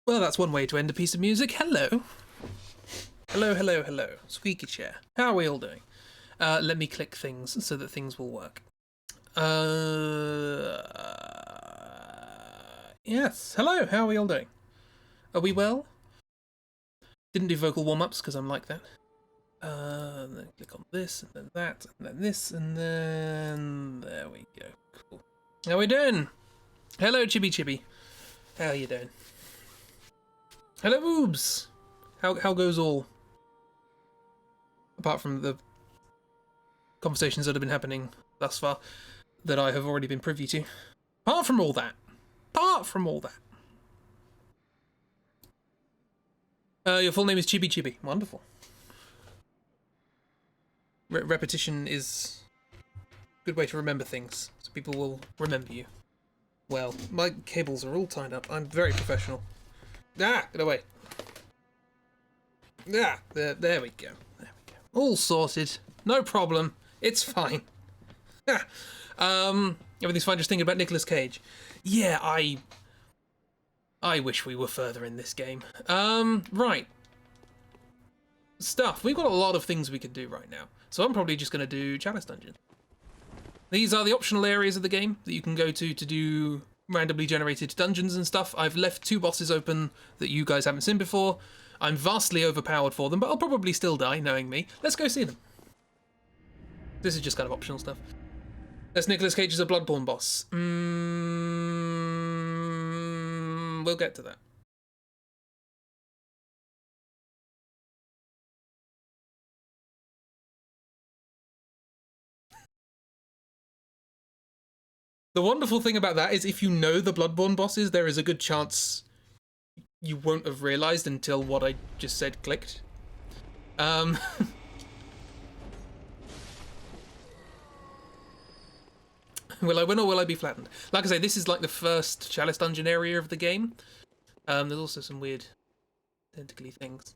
Well, that's one way to end a piece of music. Hello. Hello, hello, hello. Squeaky chair. How are we all doing? Let me click things so that things will work. Yes. Hello, how are we all doing? Are we well? Didn't do vocal warm-ups because I'm like that. Then click on this, and then that, and then this, and then... There we go. Cool. How are we doing? Hello, Chibi Chibi. How are you doing? Hello, boobs. How goes all? Apart from the conversations that have been happening thus far that I have already been privy to. Apart from all that. Your full name is Chibi Chibi. Wonderful. Repetition is a good way to remember things, so people will remember you. Well, my cables are all tied up. I'm very professional. Ah, get away. Ah, there we go. There we go. All sorted. No problem. It's fine. Ah. Everything's fine. Just thinking about Nicolas Cage. Yeah, I wish we were further in this game. Right. Stuff. We've got a lot of things we could do right now. So I'm probably just going to do Chalice Dungeon. These are the optional areas of the game that you can go to do randomly generated dungeons and stuff. I've left 2 bosses open that you guys haven't seen before. I'm vastly overpowered for them, but I'll probably still die, knowing me. Let's go see them. This is just kind of optional stuff. That's Nicolas Cage as a Bloodborne boss. We'll get to that. The wonderful thing about that is if you know the Bloodborne bosses, there is a good chance you won't have realised until what I just said clicked. Will I win or will I be flattened? Like I say, this is like the first Chalice Dungeon area of the game. There's also some weird tentacly things.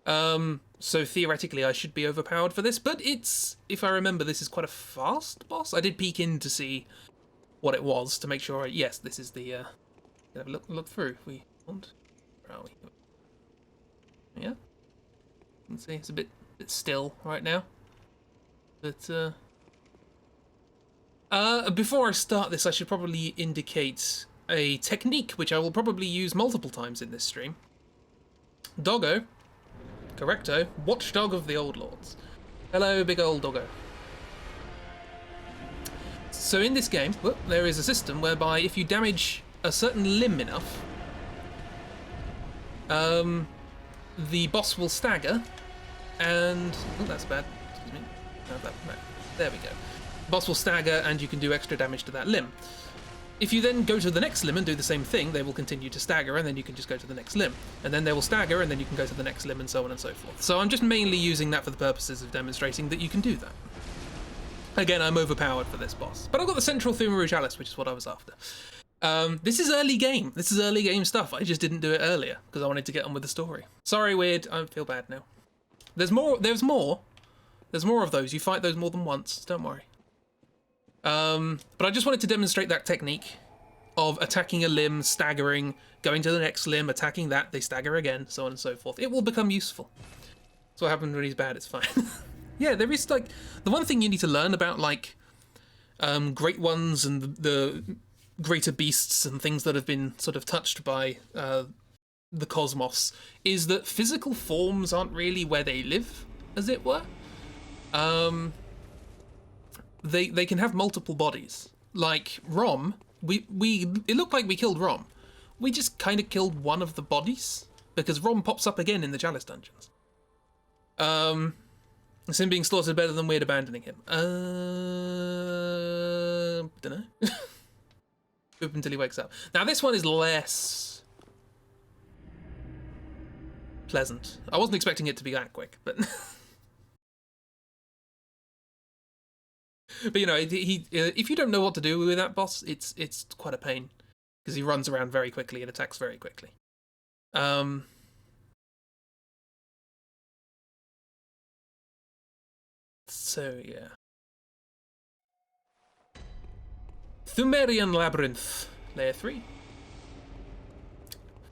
So theoretically I should be overpowered for this, but it's, if I remember, this is quite a fast boss. I did peek in to see what it was to make sure. Yes, this is the. Have a look through if we want. Where are we? Yeah. You can see it's a bit still right now. But before I start this, I should probably indicate a technique which I will probably use multiple times in this stream. Doggo, correcto, watchdog of the old lords. Hello, big old doggo. So in this game, there is a system whereby if you damage a certain limb enough, the boss will stagger, and oh, that's bad. Excuse me. No. There we go. The boss will stagger, and you can do extra damage to that limb. If you then go to the next limb and do the same thing, they will continue to stagger, and then you can just go to the next limb. And then they will stagger, and then you can go to the next limb, and so on and so forth. So I'm just mainly using that for the purposes of demonstrating that you can do that. Again, I'm overpowered for this boss. But I've got the Central Thumaru Chalice, which is what I was after. This is early game. This is early game stuff. I just didn't do it earlier, because I wanted to get on with the story. Sorry, Weird. I feel bad now. There's more. There's more of those. You fight those more than once. Don't worry. But I just wanted to demonstrate that technique of attacking a limb, staggering, going to the next limb, attacking that, they stagger again, so on and so forth. It will become useful. That's what happens when he's bad, it's fine. Yeah, there is, like, the one thing you need to learn about, like, great ones and the greater beasts and things that have been sort of touched by the cosmos is that physical forms aren't really where they live, as it were. They can have multiple bodies. Like Rom, it looked like we killed Rom. We just kind of killed one of the bodies because Rom pops up again in the Chalice dungeons. Is him being slaughtered better than Weird abandoning him? Dunno. Oop until he wakes up. Now this one is less pleasant. I wasn't expecting it to be that quick, but. But you know, if you don't know what to do with that boss, it's quite a pain because he runs around very quickly and attacks very quickly. So yeah, Thumerian Labyrinth, Layer 3.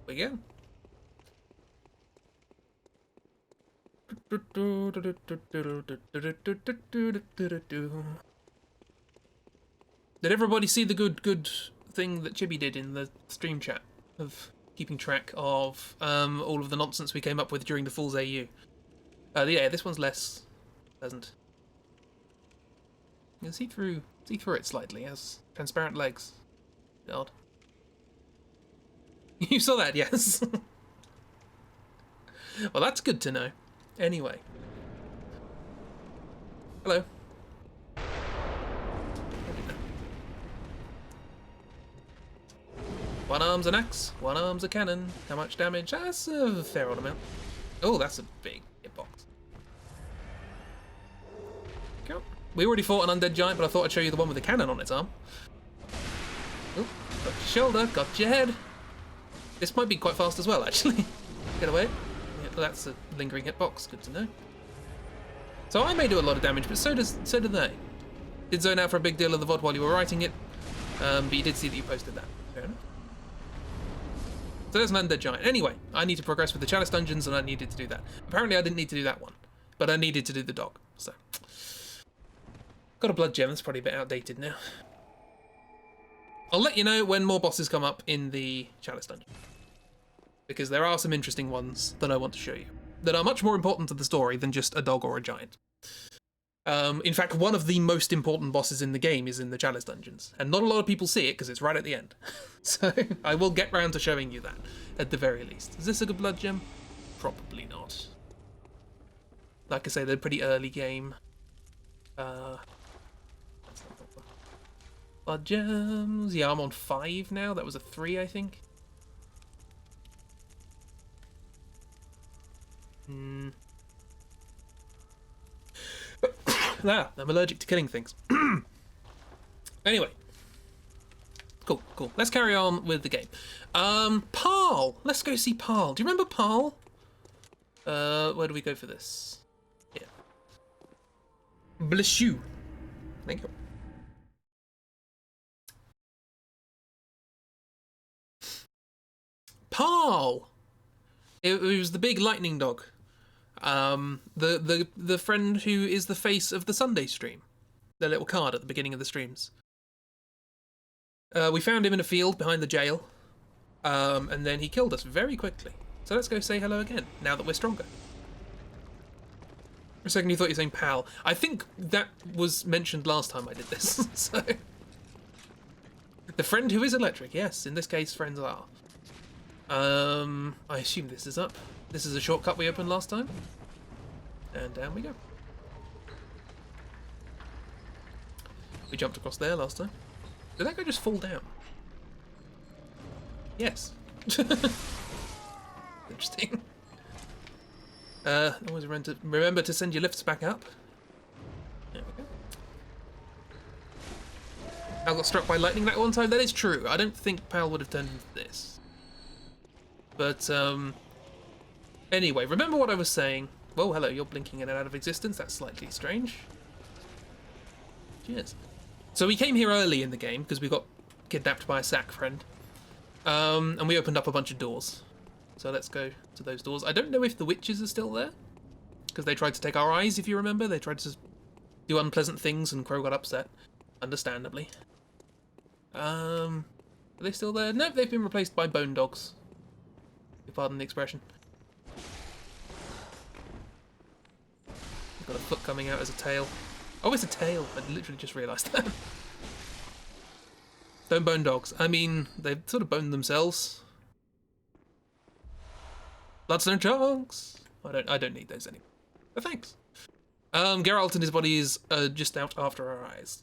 We go. Did everybody see the good thing that Chibi did in the stream chat of keeping track of all of the nonsense we came up with during the Fool's AU? Yeah, this one's less pleasant. You can see through it slightly. It has transparent legs. God. You saw that, yes. Well, that's good to know. Anyway. Hello. One arm's an axe, one arm's a cannon. How much damage? That's a fair old amount. Oh, that's a big hitbox. Cool. We already fought an undead giant, but I thought I'd show you the one with the cannon on its arm. Oh, got your shoulder, got your head. This might be quite fast as well, actually. Get away. Yeah, well, that's a lingering hitbox. Good to know. So I may do a lot of damage, but so do they. Did zone out for a big deal of the VOD while you were writing it, but you did see that you posted that. Fair enough. So there's an undead giant. Anyway, I need to progress with the chalice dungeons, and I needed to do that. Apparently I didn't need to do that one, but I needed to do the dog, so. Got a blood gem, that's probably a bit outdated now. I'll let you know when more bosses come up in the chalice dungeon, because there are some interesting ones that I want to show you, that are much more important to the story than just a dog or a giant. In fact, one of the most important bosses in the game is in the chalice dungeons, and not a lot of people see it because it's right at the end. So I will get round to showing you that, at the very least. Is this a good blood gem? Probably not. Like I say, they're pretty early game. Blood gems. Yeah, I'm on 5 now. That was a 3, I think. Ah, I'm allergic to killing things. Anyway. Cool. Let's carry on with the game. Paarl! Let's go see Paarl. Do you remember Paarl? Where do we go for this? Here. Bless you. Thank you. Paarl! It was the big lightning dog. The friend who is the face of the Sunday stream. The little card at the beginning of the streams. We found him in a field behind the jail. And then he killed us very quickly. So let's go say hello again, now that we're stronger. For a second you thought you were saying pal. I think that was mentioned last time I did this, so... The friend who is electric, yes, in this case friends are. I assume this is up. This is a shortcut we opened last time. And down we go. We jumped across there last time. Did that guy just fall down? Yes. Interesting. Always remember to send your lifts back up. There we go. Pal got struck by lightning that one time. That is true. I don't think Pal would have turned into this. But, anyway, remember what I was saying. Whoa, hello, you're blinking in and out of existence. That's slightly strange. Cheers. So we came here early in the game because we got kidnapped by a sack friend. And we opened up a bunch of doors. So let's go to those doors. I don't know if the witches are still there, because they tried to take our eyes, if you remember. They tried to do unpleasant things and Crow got upset, understandably. Are they still there? No, they've been replaced by bone dogs. If you pardon the expression. Got a foot coming out as a tail. Oh, it's a tail. I literally just realised that. Don't bone dogs. I mean, they've sort of boned themselves. Bloodstone chunks. I don't need those anymore. But thanks. Geralt and his body is just out after our eyes.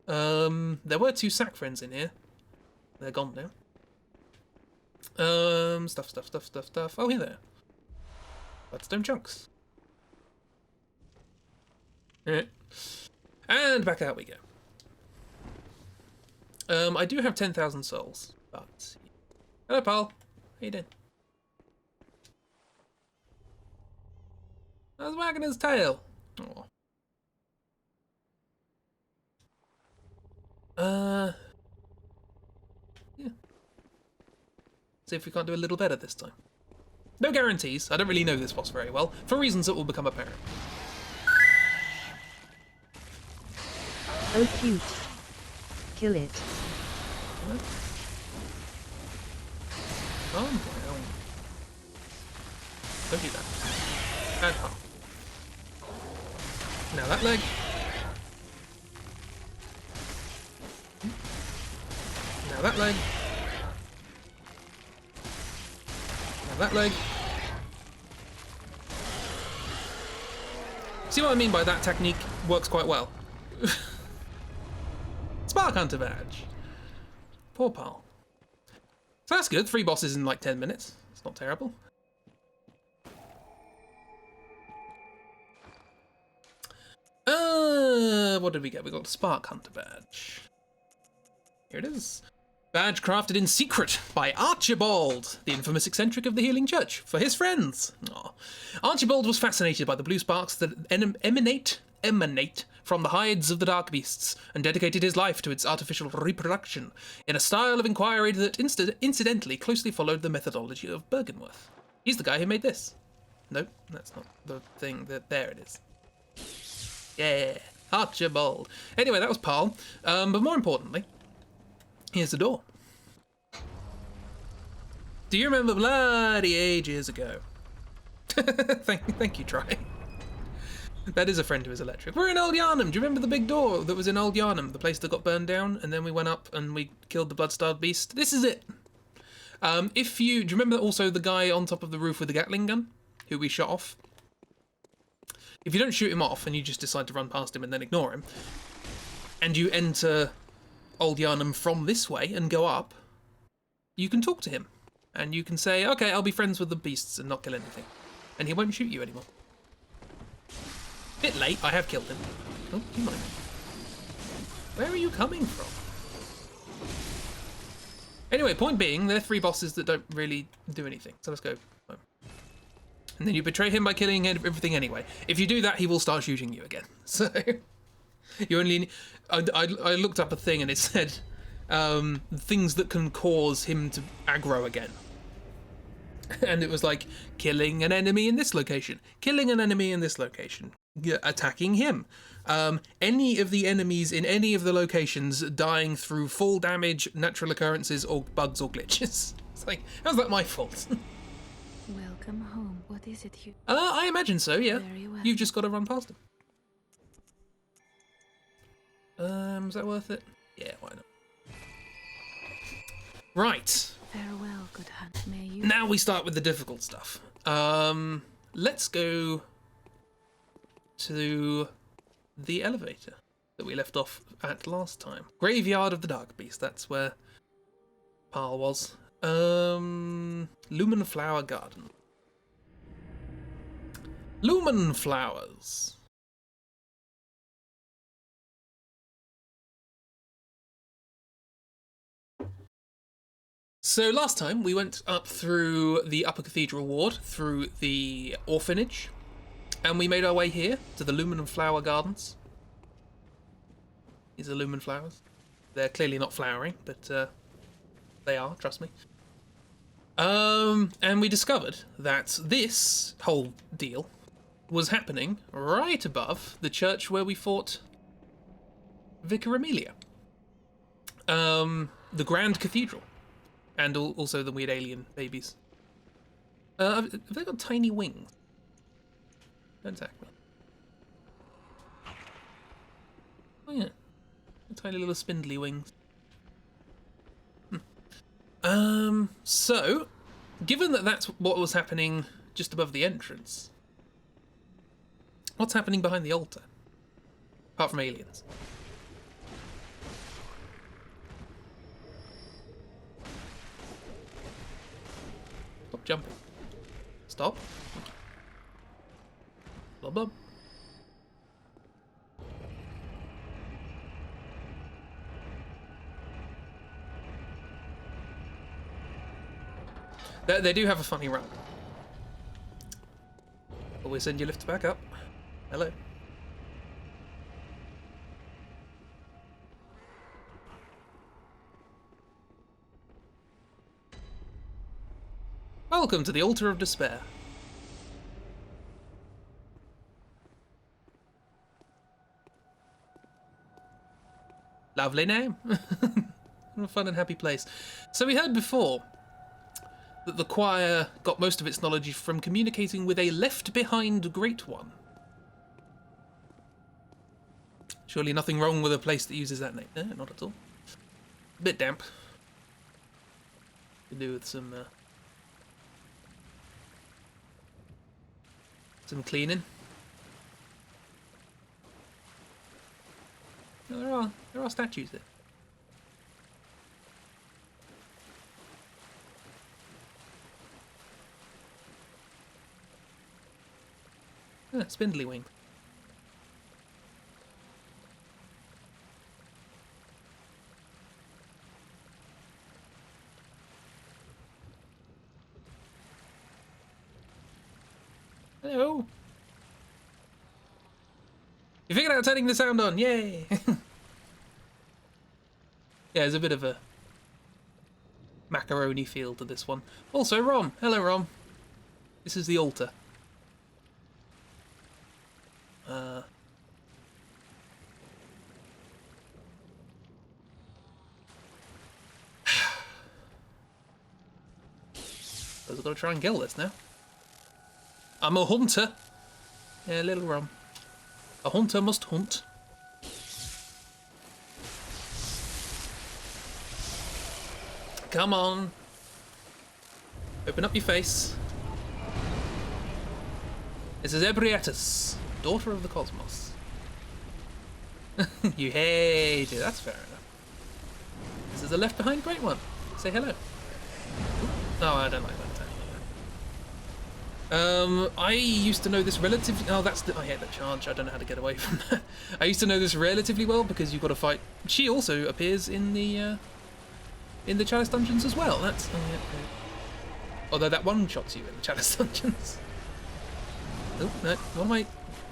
Yeah. There were 2 sack friends in here. They're gone now. Stuff. Oh, here there. Bloodstone chunks. Alright. And back out we go. I do have 10,000 souls, but... Hello, pal. How you doing? I was wagging his tail. Aww. Yeah. See if we can't do a little better this time. No guarantees. I don't really know this boss very well, for reasons that will become apparent. Oh cute. Kill it. What? Oh, well. Don't do that. And half. Now that leg. Now that leg. Now that leg. See what I mean by that technique works quite well. Spark Hunter badge. Poor pal. So that's good. 3 bosses in like 10 minutes. It's not terrible. What did we get? We got the Spark Hunter badge. Here it is. Badge crafted in secret by Archibald, the infamous eccentric of the Healing Church, for his friends. Aww. Archibald was fascinated by the blue sparks that emanate from the hides of the dark beasts, and dedicated his life to its artificial reproduction, in a style of inquiry that incidentally closely followed the methodology of Bergenworth. He's the guy who made this. Nope, that's not the thing. There it is. Yeah, Archibald. Anyway, that was Paul. But more importantly, here's the door. Do you remember bloody ages ago? Thank you, Try. That is a friend who is electric. We're in Old Yharnam. Do you remember the big door that was in Old Yharnam? The place that got burned down, and then we went up and we killed the blood-starved beast? This is it. Do you remember also the guy on top of the roof with the Gatling gun, who we shot off? If you don't shoot him off and you just decide to run past him and then ignore him, and you enter Old Yharnam from this way and go up, you can talk to him. And you can say, okay, I'll be friends with the beasts and not kill anything. And he won't shoot you anymore. Bit late, I have killed him. Oh, you mind. Where are you coming from? Anyway, point being, they're 3 bosses that don't really do anything. So let's go home. And then you betray him by killing everything anyway. If you do that, he will start shooting you again. So you only... I looked up a thing and it said things that can cause him to aggro again. And it was like, killing an enemy in this location. Killing an enemy in this location. Attacking him. Any of the enemies in any of the locations dying through fall damage, natural occurrences, or bugs or glitches. It's like, how's that my fault? Welcome home. What is it you... I imagine so, yeah. Very well. You've just got to run past him. Is that worth it? Yeah, why not? Right. Farewell, good hunt. May you... Now we start with the difficult stuff. Let's go to the elevator that we left off at last time. Graveyard of the Dark Beast, that's where Parl was. Lumen Flower Garden. Lumen Flowers. So last time we went up through the Upper Cathedral Ward, through the orphanage, and we made our way here to the Lumen Flower Gardens. These are lumen flowers. They're clearly not flowering, but they are, trust me. And we discovered that this whole deal was happening right above the church where we fought Vicar Amelia. The Grand Cathedral. And also the weird alien babies. Have they got tiny wings? Don't attack me. Oh yeah. Tiny little spindly wings. So, given that that's what was happening just above the entrance, what's happening behind the altar? Apart from aliens. Stop jumping. Stop. Blub blub. They do have a funny run. Always send your lift back up. Hello. Welcome to the Altar of Despair. Lovely name. What a fun and happy place. So we heard before that the choir got most of its knowledge from communicating with a left-behind Great One. Surely nothing wrong with a place that uses that name. No, not at all. A bit damp. Could do with some cleaning. Oh, there are statues there. Ah, spindly wing. Hello. You figured out turning the sound on, yay! Yeah, there's a bit of a macaroni feel to this one. Also, Rom. Hello, Rom. This is the altar. I've got to try and kill this now. I'm a hunter. Yeah, little Rom. A hunter must hunt. Come on. Open up your face. This is Ebrietus, daughter of the cosmos. You hate it. That's fair enough. This is a left behind Great One. Say hello. Oh, I don't like that. I used to know this relatively. Oh, I hate that charge. I don't know how to get away from that. I used to know this relatively well because you've got to fight. She also appears in the Chalice dungeons as well. That's although that one shots you in the Chalice dungeons. Oh no! What am I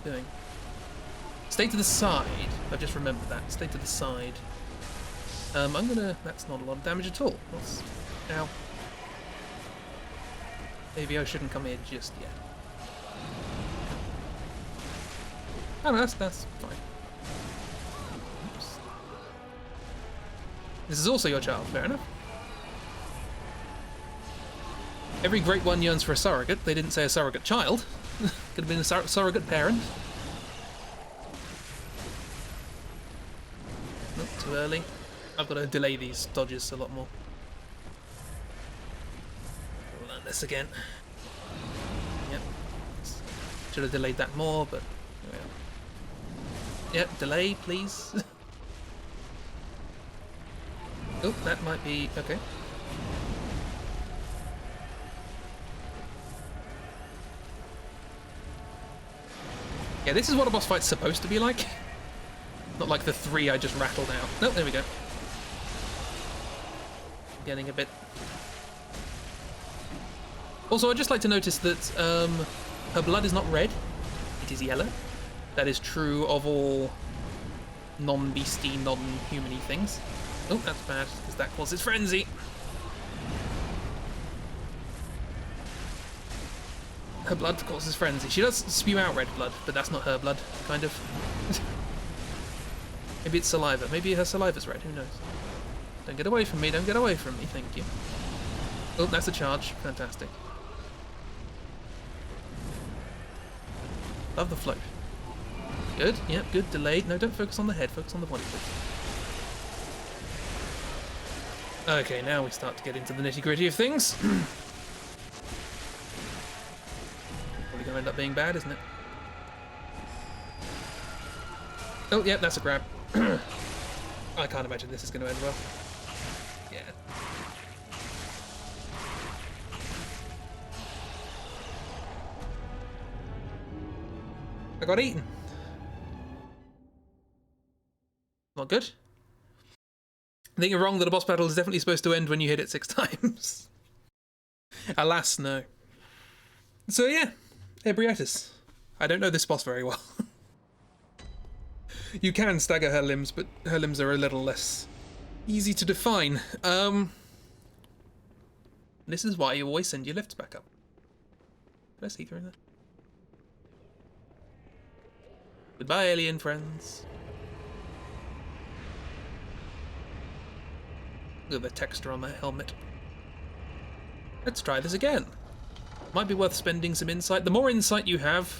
doing? Stay to the side. I've just remembered that. Stay to the side. I'm gonna. That's not a lot of damage at all. Ow. Maybe I shouldn't come here just yet. Oh no, that's fine. Oops. This is also your child, fair enough. Every Great One yearns for a surrogate. They didn't say a surrogate child. Could have been a surrogate parent. Nope, too early. I've got to delay these dodges a lot more. We'll learn this again. Yep. Should have delayed that more, but here we are. Yep, delay, please. Oh, that might be okay. Yeah, this is what a boss fight's supposed to be like. Not like the 3 I just rattled out. Nope, there we go. Getting a bit... Also, I'd just like to notice that her blood is not red. It is yellow. That is true of all non-beastie, non-humany things. Oh, that's bad, because that causes frenzy. Her blood causes frenzy. She does spew out red blood, but that's not her blood, kind of. Maybe it's saliva. Maybe her saliva's red, who knows? Don't get away from me, don't get away from me, thank you. Oh, that's a charge. Fantastic. Love the float. Good, yep, good. Delayed. No, don't focus on the head, focus on the body, please. Okay, now we start to get into the nitty-gritty of things. Probably gonna end up being bad, isn't it? Oh, yeah, that's a grab. I can't imagine this is going to end well. Yeah. I got eaten. Not good. I think you're wrong that a boss battle is definitely supposed to end when you hit it 6 times. Alas, no. So yeah, Ebrietus. I don't know this boss very well. You can stagger her limbs, but her limbs are a little less easy to define. This is why you always send your lifts back up. Did I see through there? Goodbye, alien friends. Look at the texture on that helmet. Let's try this again. Might be worth spending some insight. The more insight you have,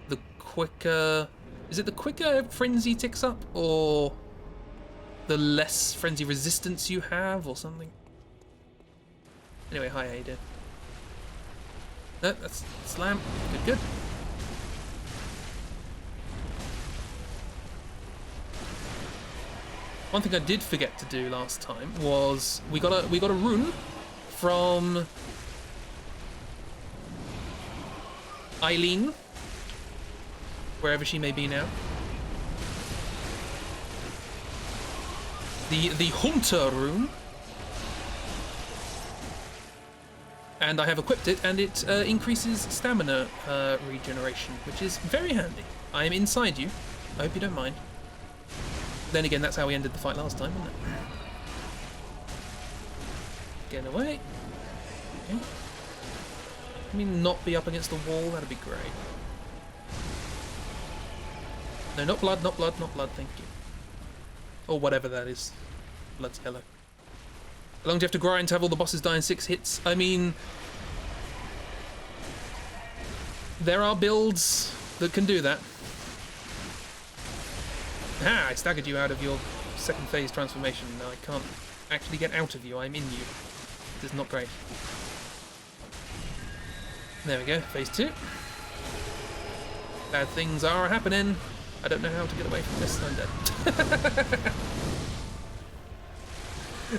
the quicker... Is it the quicker frenzy ticks up, or the less frenzy resistance you have, or something? Anyway, hi, how you doing? No, that's slam. Good, good. One thing I did forget to do last time was we got a rune from Eileen, wherever she may be now. The Hunter rune. And I have equipped it, and it increases stamina regeneration, which is very handy. I am inside you. I hope you don't mind. Then again, that's how we ended the fight last time, wasn't it? Get away. Okay. I mean, not be up against the wall, that'd be great. No, not blood, not blood, not blood, thank you. Or whatever that is. Blood's yellow. How long do you have to grind to have all the bosses die in 6 hits? I mean... There are builds that can do that. Ah, I staggered you out of your second phase transformation. Now I can't actually get out of you. I'm in you. This is not great. There we go, phase 2. Bad things are happening. I don't know how to get away from this. I'm dead.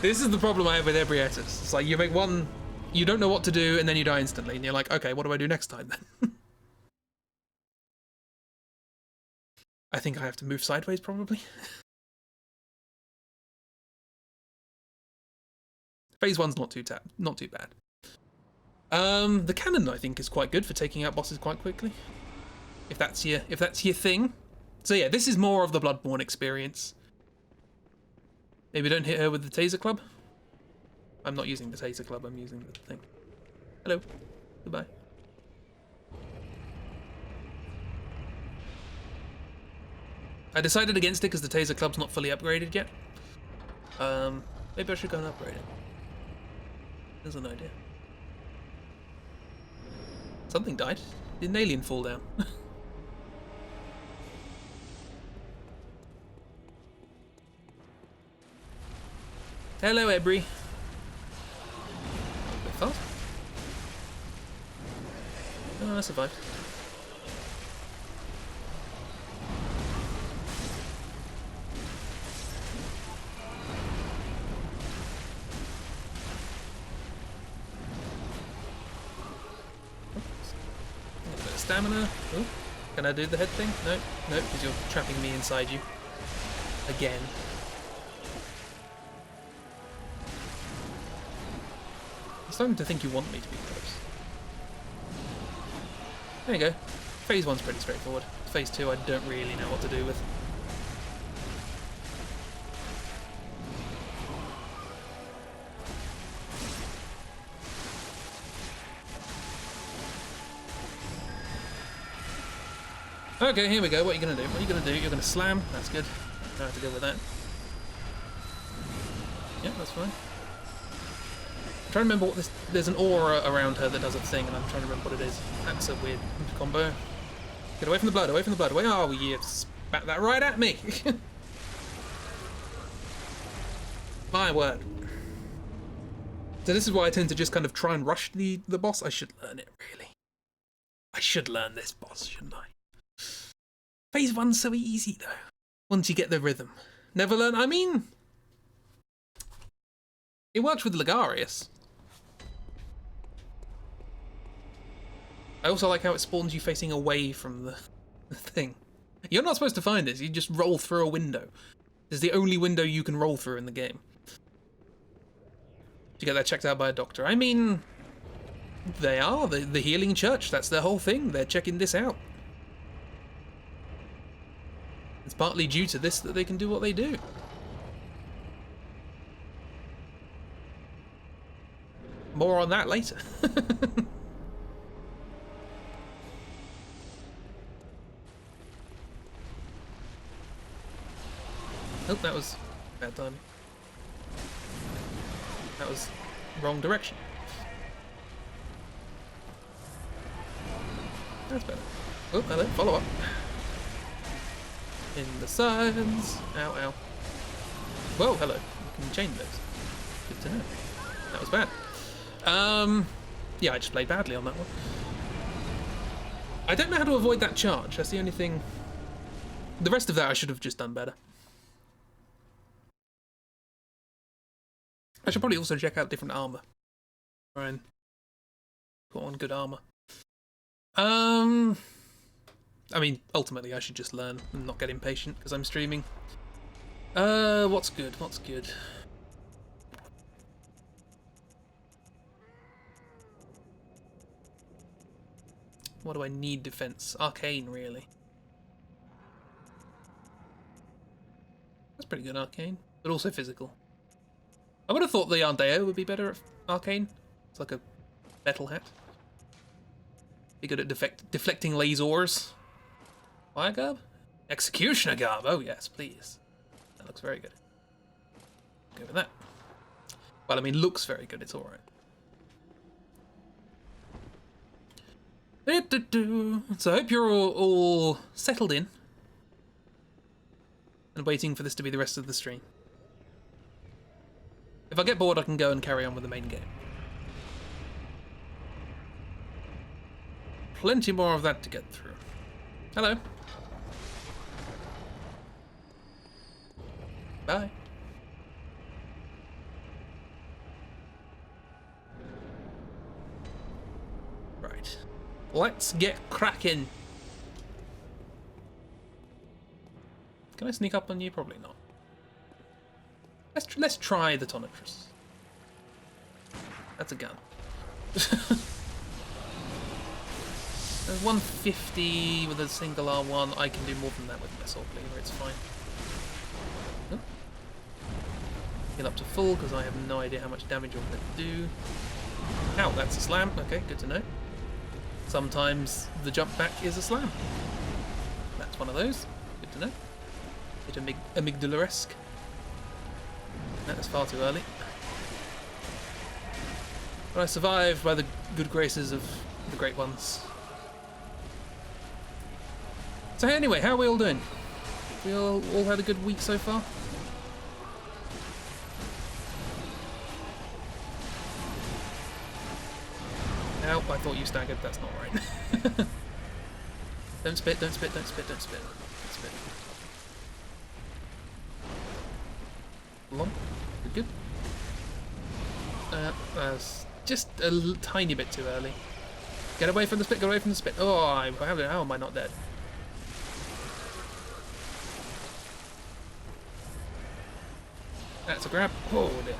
This is the problem I have with Ebrietus. It's like you make one, you don't know what to do, and then you die instantly, and you're like, okay, what do I do next time then? I think I have to move sideways, probably. Phase 1's not too bad. The cannon, I think, is quite good for taking out bosses quite quickly. If that's your thing. So yeah, this is more of the Bloodborne experience. Maybe don't hit her with the taser club. I'm not using the taser club, I'm using the thing. Hello. Goodbye. I decided against it because the taser club's not fully upgraded yet. Maybe I should go and upgrade it. There's an idea. Something died. Did an alien fall down? Hello, Ebry. A bit fast. Oh, I survived. A bit of stamina. Oh, can I do the head thing? No, no, because you're trapping me inside you. Again. I'm starting to think you want me to be close. There you go. Phase 1's pretty straightforward. Phase 2 I don't really know what to do with. Okay, here we go. What are you going to do? What are you going to do? You're going to slam. That's good. I don't have to deal with that. Yeah, that's fine. I'm trying to remember what this... There's an aura around her that does a thing, and I'm trying to remember what it is. That's a weird combo. Get away from the blood, away from the blood, away... Oh, you spat that right at me! My word. So this is why I tend to just kind of try and rush the boss. I should learn it, really. I should learn this boss, shouldn't I? Phase 1's so easy, though. Once you get the rhythm. Never learn... I mean... It works with Ligarius. I also like how it spawns you facing away from the thing. You're not supposed to find this, you just roll through a window. It's the only window you can roll through in the game. To get that checked out by a doctor. I mean, they are the healing church, that's their whole thing, they're checking this out. It's partly due to this that they can do what they do. more on that later. Oh, that was bad timing. That was wrong direction. That's better. Oh, hello, follow up. In the sides. Ow, ow. Whoa, hello. You can chain those. Good to know. That was bad. Yeah, I just played badly on that one. I don't know how to avoid that charge. That's the only thing. The rest of that I should have just done better. I should probably also check out different armor. Try and put on good armor. I mean, ultimately I should just learn and not get impatient because I'm streaming. What's good? What's good? What do I need defense? Arcane, really. That's pretty good, arcane, but also physical. I would have thought the Ardeo would be better at arcane. It's like a metal hat. Be good at deflecting lasers. Fire garb? Executioner garb. Oh yes, please. That looks very good. Go with that. Well, I mean, looks very good. It's all right. So I hope you're all settled in and waiting for this to be the rest of the stream. If I get bored, I can go and carry on with the main game. Plenty more of that to get through. Hello. Bye. Right. Let's get cracking. Can I sneak up on you? Probably not. Let's try the Tonitrus. That's a gun. There's 150 with a single R1. I can do more than that with my Soul Cleaver. It's fine. Oh. Heal up to full because I have no idea how much damage I'm going to do. Ow, that's a slam. Okay, good to know. Sometimes the jump back is a slam. That's one of those. Good to know. Bit amygdala-esque. That was far too early. But I survived by the good graces of the Great Ones. So anyway, how are we all doing? We all had a good week so far? Ow, I thought you staggered, that's not right. Don't spit, don't spit, don't spit, don't spit. Don't spit. Hold on. Good. That's just a tiny bit too early. Get away from the spit, get away from the spit. Oh, how am I not dead? That's a grab. Oh dear.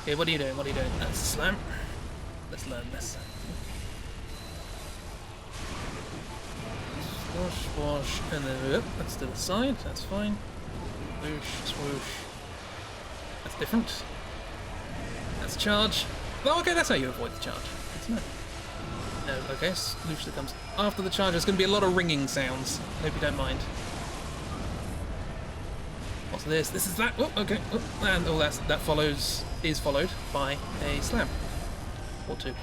Okay, what are you doing? What are you doing? That's a slam. Let's learn this. Swoosh, swoosh, and then that's to the side. That's fine. Swoosh, swoosh. That's different. That's charge. Oh, okay, that's how you avoid the charge. Good to know. No, okay, swoosh that comes after the charge. There's going to be a lot of ringing sounds. Hope you don't mind. What's this? This is that. Oh, okay. Oh, and all that is followed by a slam or two.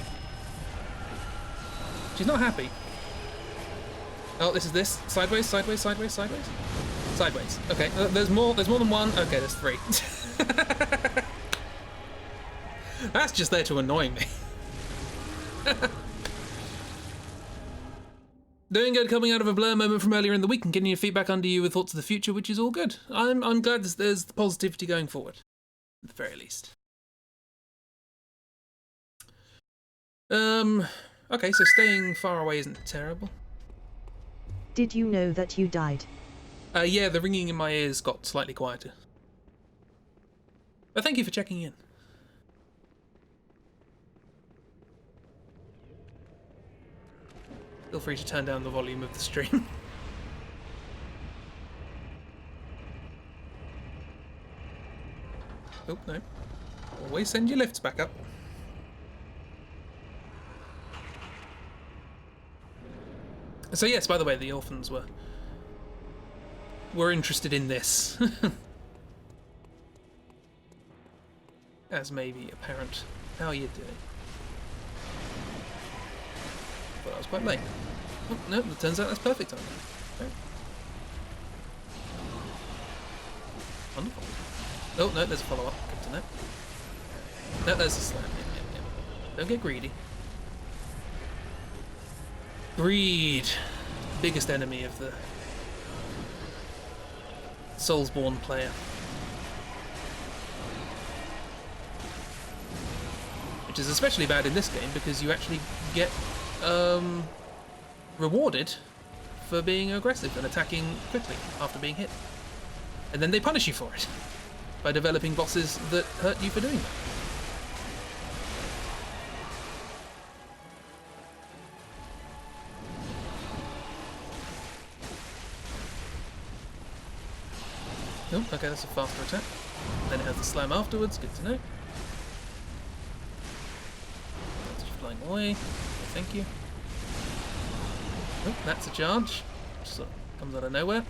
She's not happy. Oh, this is this. Sideways, sideways, sideways, sideways, sideways. Okay. There's more. There's more than one. Okay, there's three. That's just there to annoy me. Doing good, coming out of a blur moment from earlier in the week and getting your feedback under you with thoughts of the future, which is all good. I'm glad there's the positivity going forward, at the very least. Okay, so staying far away isn't terrible. Did you know that you died? Yeah, the ringing in my ears got slightly quieter. But thank you for checking in. Feel free to turn down the volume of the stream. Oh, no. Always send your lifts back up. So yes, by the way, the orphans were interested in this. As may be apparent. How are you doing? Thought I was quite late. Oh, no, it turns out that's perfect timing. Okay. Wonderful. Oh, no, there's a follow-up. Good to know. No, there's a slam. Yeah. Don't get greedy. Greed. Biggest enemy of the Soulsborne player. Which is especially bad in this game because you actually get rewarded for being aggressive and attacking quickly after being hit. And then they punish you for it by developing bosses that hurt you for doing that. Oh, okay, that's a faster attack. Then it has the slam afterwards, good to know. That's just flying away. Thank you. Oh, that's a charge. Just sort of comes out of nowhere.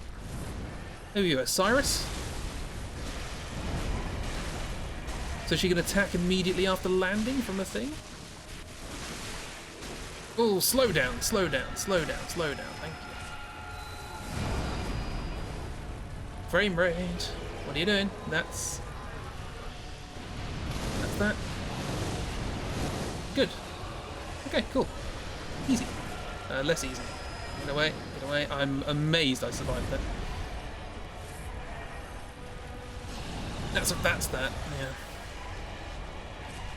Who are you, Cyrus? So she can attack immediately after landing from a thing? Oh, slow down, slow down, slow down, slow down, thank you. Frame rate. What are you doing? That's that. Good. Okay, cool. Easy. Less easy. Get away, get away. I'm amazed I survived that. That's that, yeah.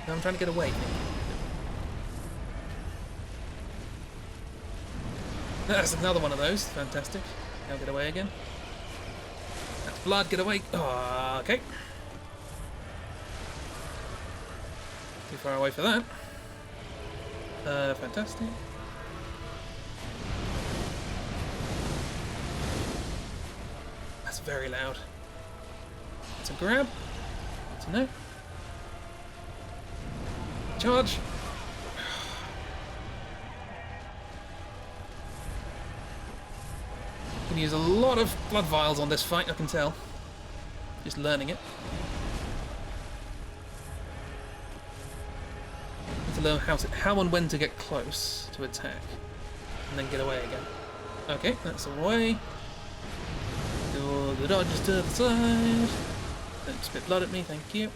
No, I'm trying to get away. That's another one of those. Fantastic. Now get away again. That's blood, get away. Oh, okay. Too far away for that. Fantastic. That's very loud. It's a grab. Good to know. Charge. Can use a lot of blood vials on this fight, I can tell. Just learning it. Need to learn how and when to get close to attack, and then get away again. Okay, that's away. Do the dodges to the side. Don't spit blood at me, thank you.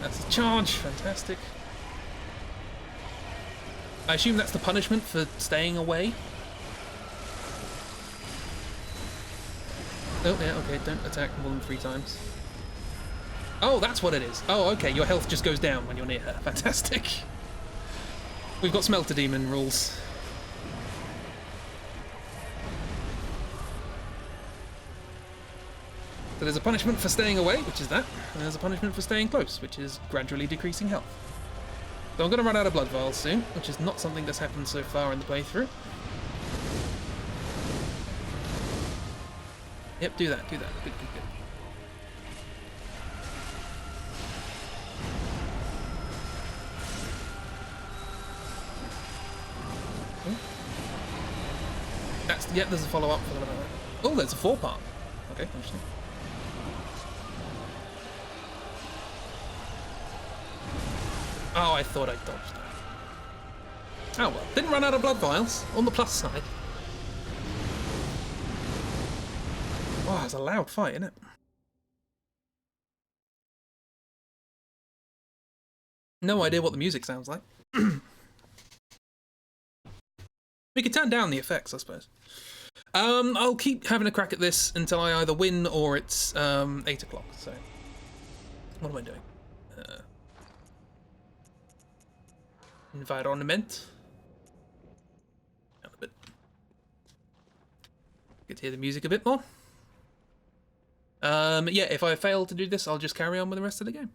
That's a charge, fantastic. I assume that's the punishment for staying away. Oh, yeah, okay, don't attack more than 3 times. Oh, that's what it is. Oh, okay, your health just goes down when you're near her. Fantastic. We've got Smelter Demon rules. So there's a punishment for staying away, which is that, and there's a punishment for staying close, which is gradually decreasing health. So I'm going to run out of blood vials soon, which is not something that's happened so far in the playthrough. Yep, do that, do that. Good, good, good. That's, yep, there's a follow-up. Oh, there's a 4-part. Okay, interesting. Oh, I thought I dodged that. Oh well, didn't run out of blood vials, on the plus side. Wow, it's a loud fight, isn't it? No idea what the music sounds like. We could turn down the effects, I suppose. I'll keep having a crack at this until I either win or it's 8 o'clock, so... What am I doing? environment. Down a bit. Get to hear the music a bit more. Yeah, if I fail to do this, I'll just carry on with the rest of the game.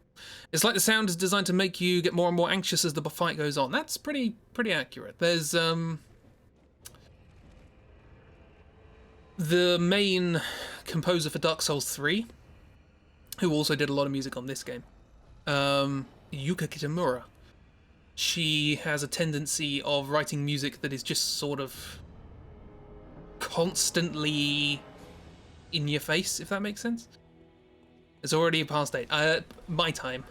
It's like the sound is designed to make you get more and more anxious as the fight goes on. That's pretty accurate. There's the main composer for Dark Souls 3, who also did a lot of music on this game, Yuka Kitamura. She has a tendency of writing music that is just sort of constantly in your face, if that makes sense. It's already past 8. My time.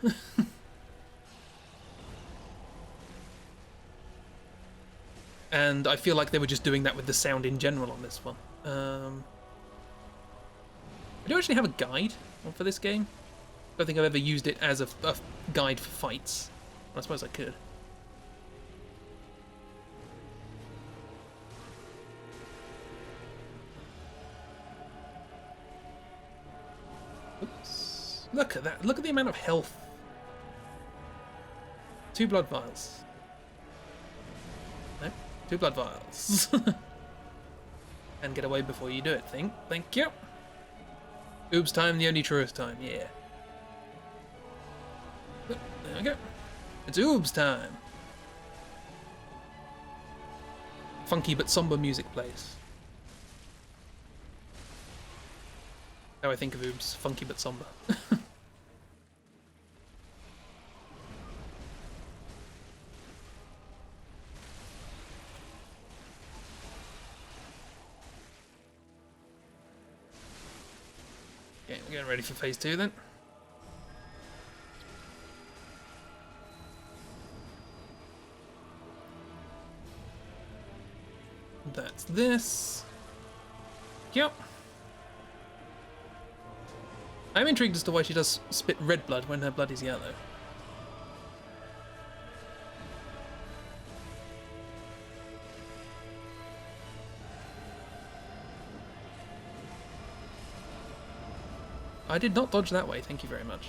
And I feel like they were just doing that with the sound in general on this one. I do actually have a guide for this game. I don't think I've ever used it as a guide for fights. I suppose I could. Oops. Look at that. Look at the amount of health. 2 blood vials. No, 2 blood vials. And get away before you do it, thank you. Oops time, the only truest time, yeah. There we go. It's Oobs time. Funky but somber music plays. How I think of Oobs, funky but somber. Okay, we're getting ready for phase 2 then. That's this. Yep. I'm intrigued as to why she does spit red blood when her blood is yellow. I did not dodge that way, thank you very much.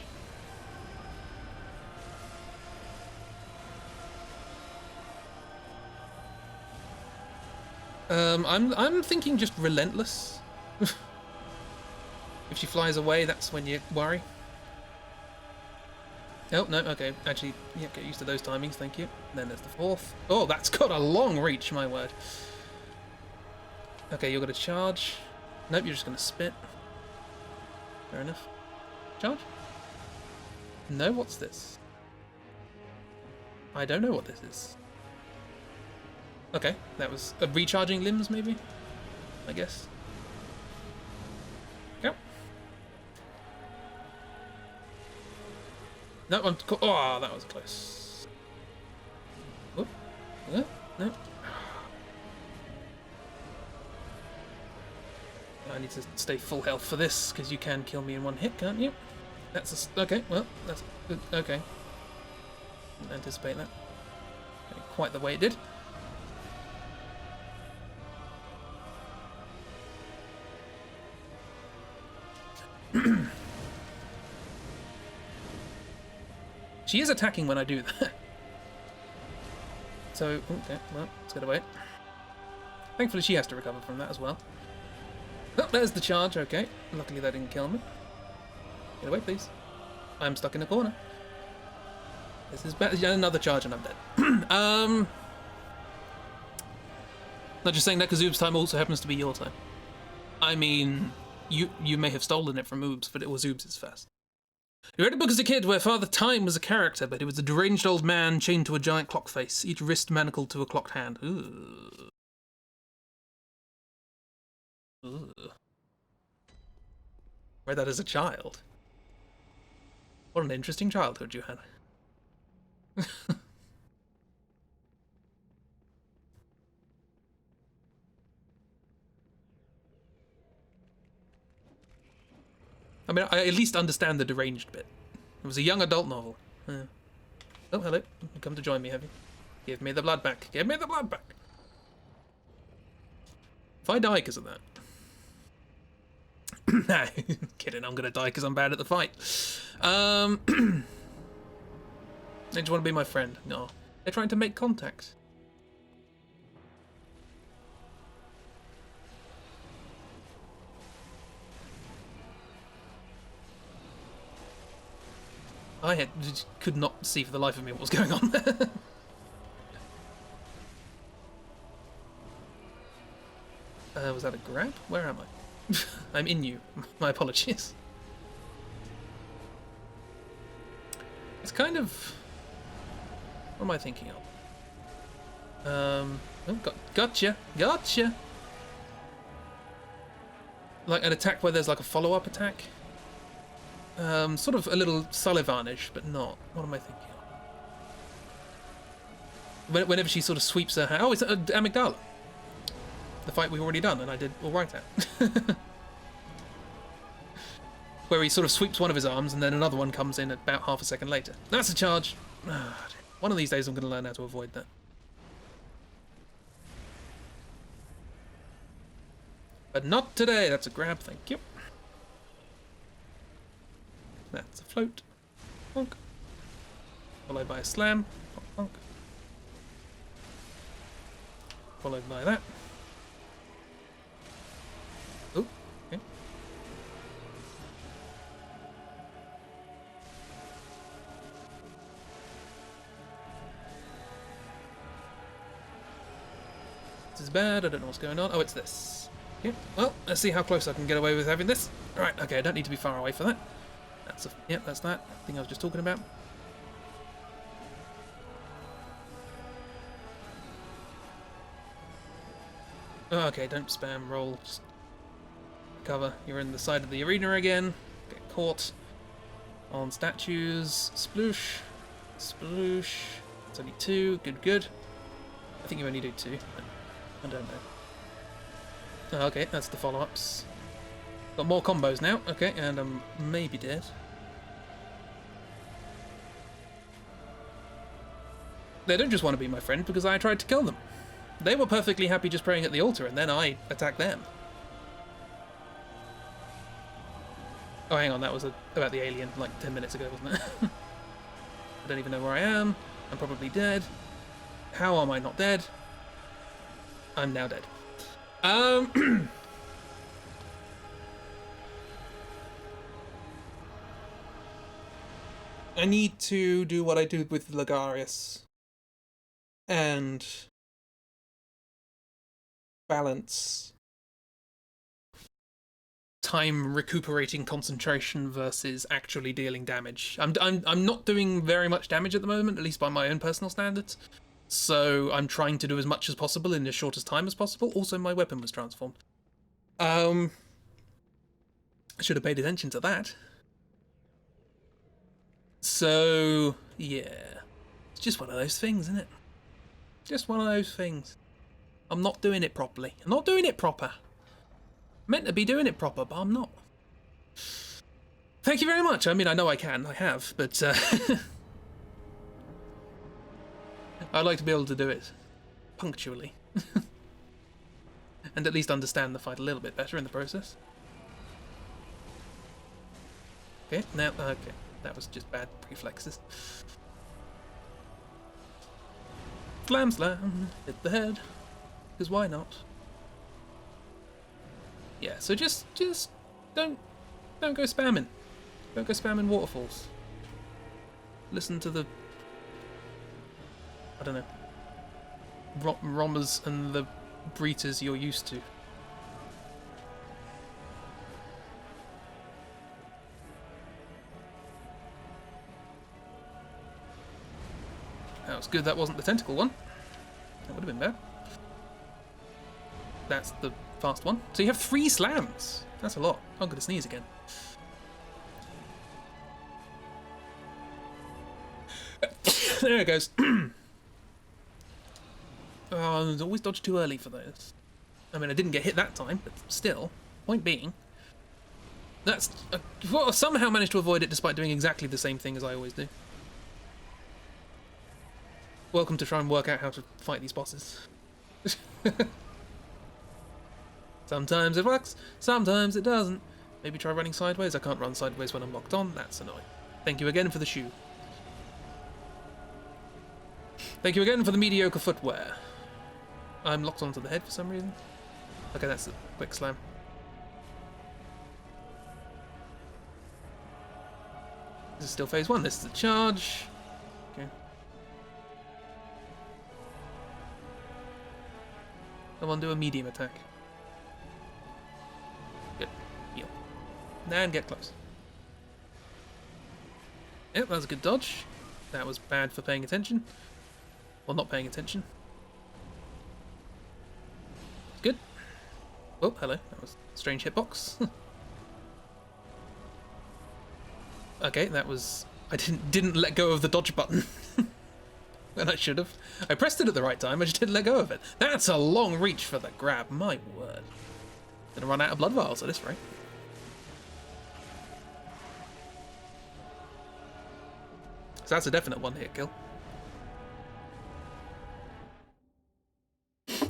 I'm thinking just relentless. If she flies away, that's when you worry. Oh, no, okay. Actually, yeah, get used to those timings, thank you. Then there's the 4th. Oh, that's got a long reach, my word. Okay, you're going to charge. Nope, you're just going to spit. Fair enough. Charge? No, what's this? I don't know what this is. Okay, that was a recharging limbs, maybe? I guess. Yep. That one. Oh, that was close. Whoop. No. I need to stay full health for this, because you can kill me in one hit, can't you? That's a, okay, well, that's okay. Didn't anticipate that. Okay, quite the way it did. She is attacking when I do that. So, okay, well, let's get away. Thankfully she has to recover from that as well. Oh, there's the charge, okay. Luckily that didn't kill me. Get away, please. I'm stuck in a corner. This is bad. Another charge and I'm dead. Not just saying that because Oob's time also happens to be your time. I mean, you may have stolen it from Oobs, but it was Oobs' first. You read a book as a kid where Father Time was a character, but he was a deranged old man chained to a giant clock face, each wrist manacled to a clocked hand. Ooh. Ooh. Read that as a child. What an interesting childhood you had. I mean, I at least understand the deranged bit. It was a young adult novel. Oh, hello. You come to join me, have you? Give me the blood back. Give me the blood back. If I die because of that... Nah, kidding. I'm going to die because I'm bad at the fight. Don't you want to be my friend? No. They're trying to make contact. Could not see for the life of me what was going on there. Was that a grab? Where am I? I'm in you. My apologies. It's kind of... What am I thinking of? Oh, gotcha! Gotcha! Like an attack where there's like a follow-up attack? Sort of a little Sullivan-ish, but not. What am I thinking of? Whenever she sort of sweeps her hand... Oh, it's Amygdala! The fight we've already done, and I did alright at. Where he sort of sweeps one of his arms, and then another one comes in about half a second later. That's a charge! One of these days I'm going to learn how to avoid that. But not today! That's a grab, thank you. That's a float. Bonk. Followed by a slam. Bonk. Followed by that. Oh, okay. This is bad, I don't know what's going on. Oh, it's this. Okay, well, let's see how close I can get away with having this. Right, okay, I don't need to be far away for that. That's yep, that's that thing I was just talking about. Oh, okay, don't spam, roll, just cover. You're in the side of the arena again. Get caught on statues. Sploosh. Sploosh. It's only 2. Good, good. I think you only do 2. I don't know. Oh, okay, that's the follow-ups. Got more combos now. Okay, and I'm maybe dead. They don't just want to be my friend because I tried to kill them. They were perfectly happy just praying at the altar, and then I attacked them. Oh, hang on, that was about the alien like 10 minutes ago, wasn't it? I don't even know where I am. I'm probably dead. How am I not dead? I'm now dead. I need to do what I do with Lagarius and balance time recuperating concentration versus actually dealing damage. I'm not doing very much damage at the moment, at least by my own personal standards. So I'm trying to do as much as possible in as short as time as possible. Also, my weapon was transformed. I should have paid attention to that. So, yeah. It's just one of those things, isn't it? Just one of those things. I'm not doing it properly. I'm not doing it proper. I'm meant to be doing it proper, but I'm not. Thank you very much. I mean, I know I can. I have, but... I'd like to be able to do it punctually. And at least understand the fight a little bit better in the process. Okay, now... Okay. That was just bad reflexes. Slam, slam, hit the head. Because why not? Yeah, so just don't go spamming. Don't go spamming waterfalls. Listen to the, I don't know, Rommers and the Breeters you're used to. That was good, that wasn't the tentacle one. That would have been bad. That's the fast one. So you have 3 slams. That's a lot. I'm going to sneeze again. There it goes. Oh, I always dodge too early for those. I mean, I didn't get hit that time, but still. Point being, that's... well, I somehow managed to avoid it despite doing exactly the same thing as I always do. Welcome to try and work out how to fight these bosses. Sometimes it works, sometimes it doesn't. Maybe try running sideways. I can't run sideways when I'm locked on. That's annoying. Thank you again for the shoe. Thank you again for the mediocre footwear. I'm locked onto the head for some reason. Okay, that's a quick slam. This is still phase 1. This is the charge. Okay. Come on, do a medium attack. Good. Heal. And get close. Yep, that was a good dodge. That was bad for paying attention. Well, not paying attention. Good. Oh, hello. That was a strange hitbox. Okay, that was... I didn't let go of the dodge button. And I should have. I pressed it at the right time, I just didn't let go of it. That's a long reach for the grab, my word. Gonna run out of blood vials at this rate. So that's a definite one-hit kill.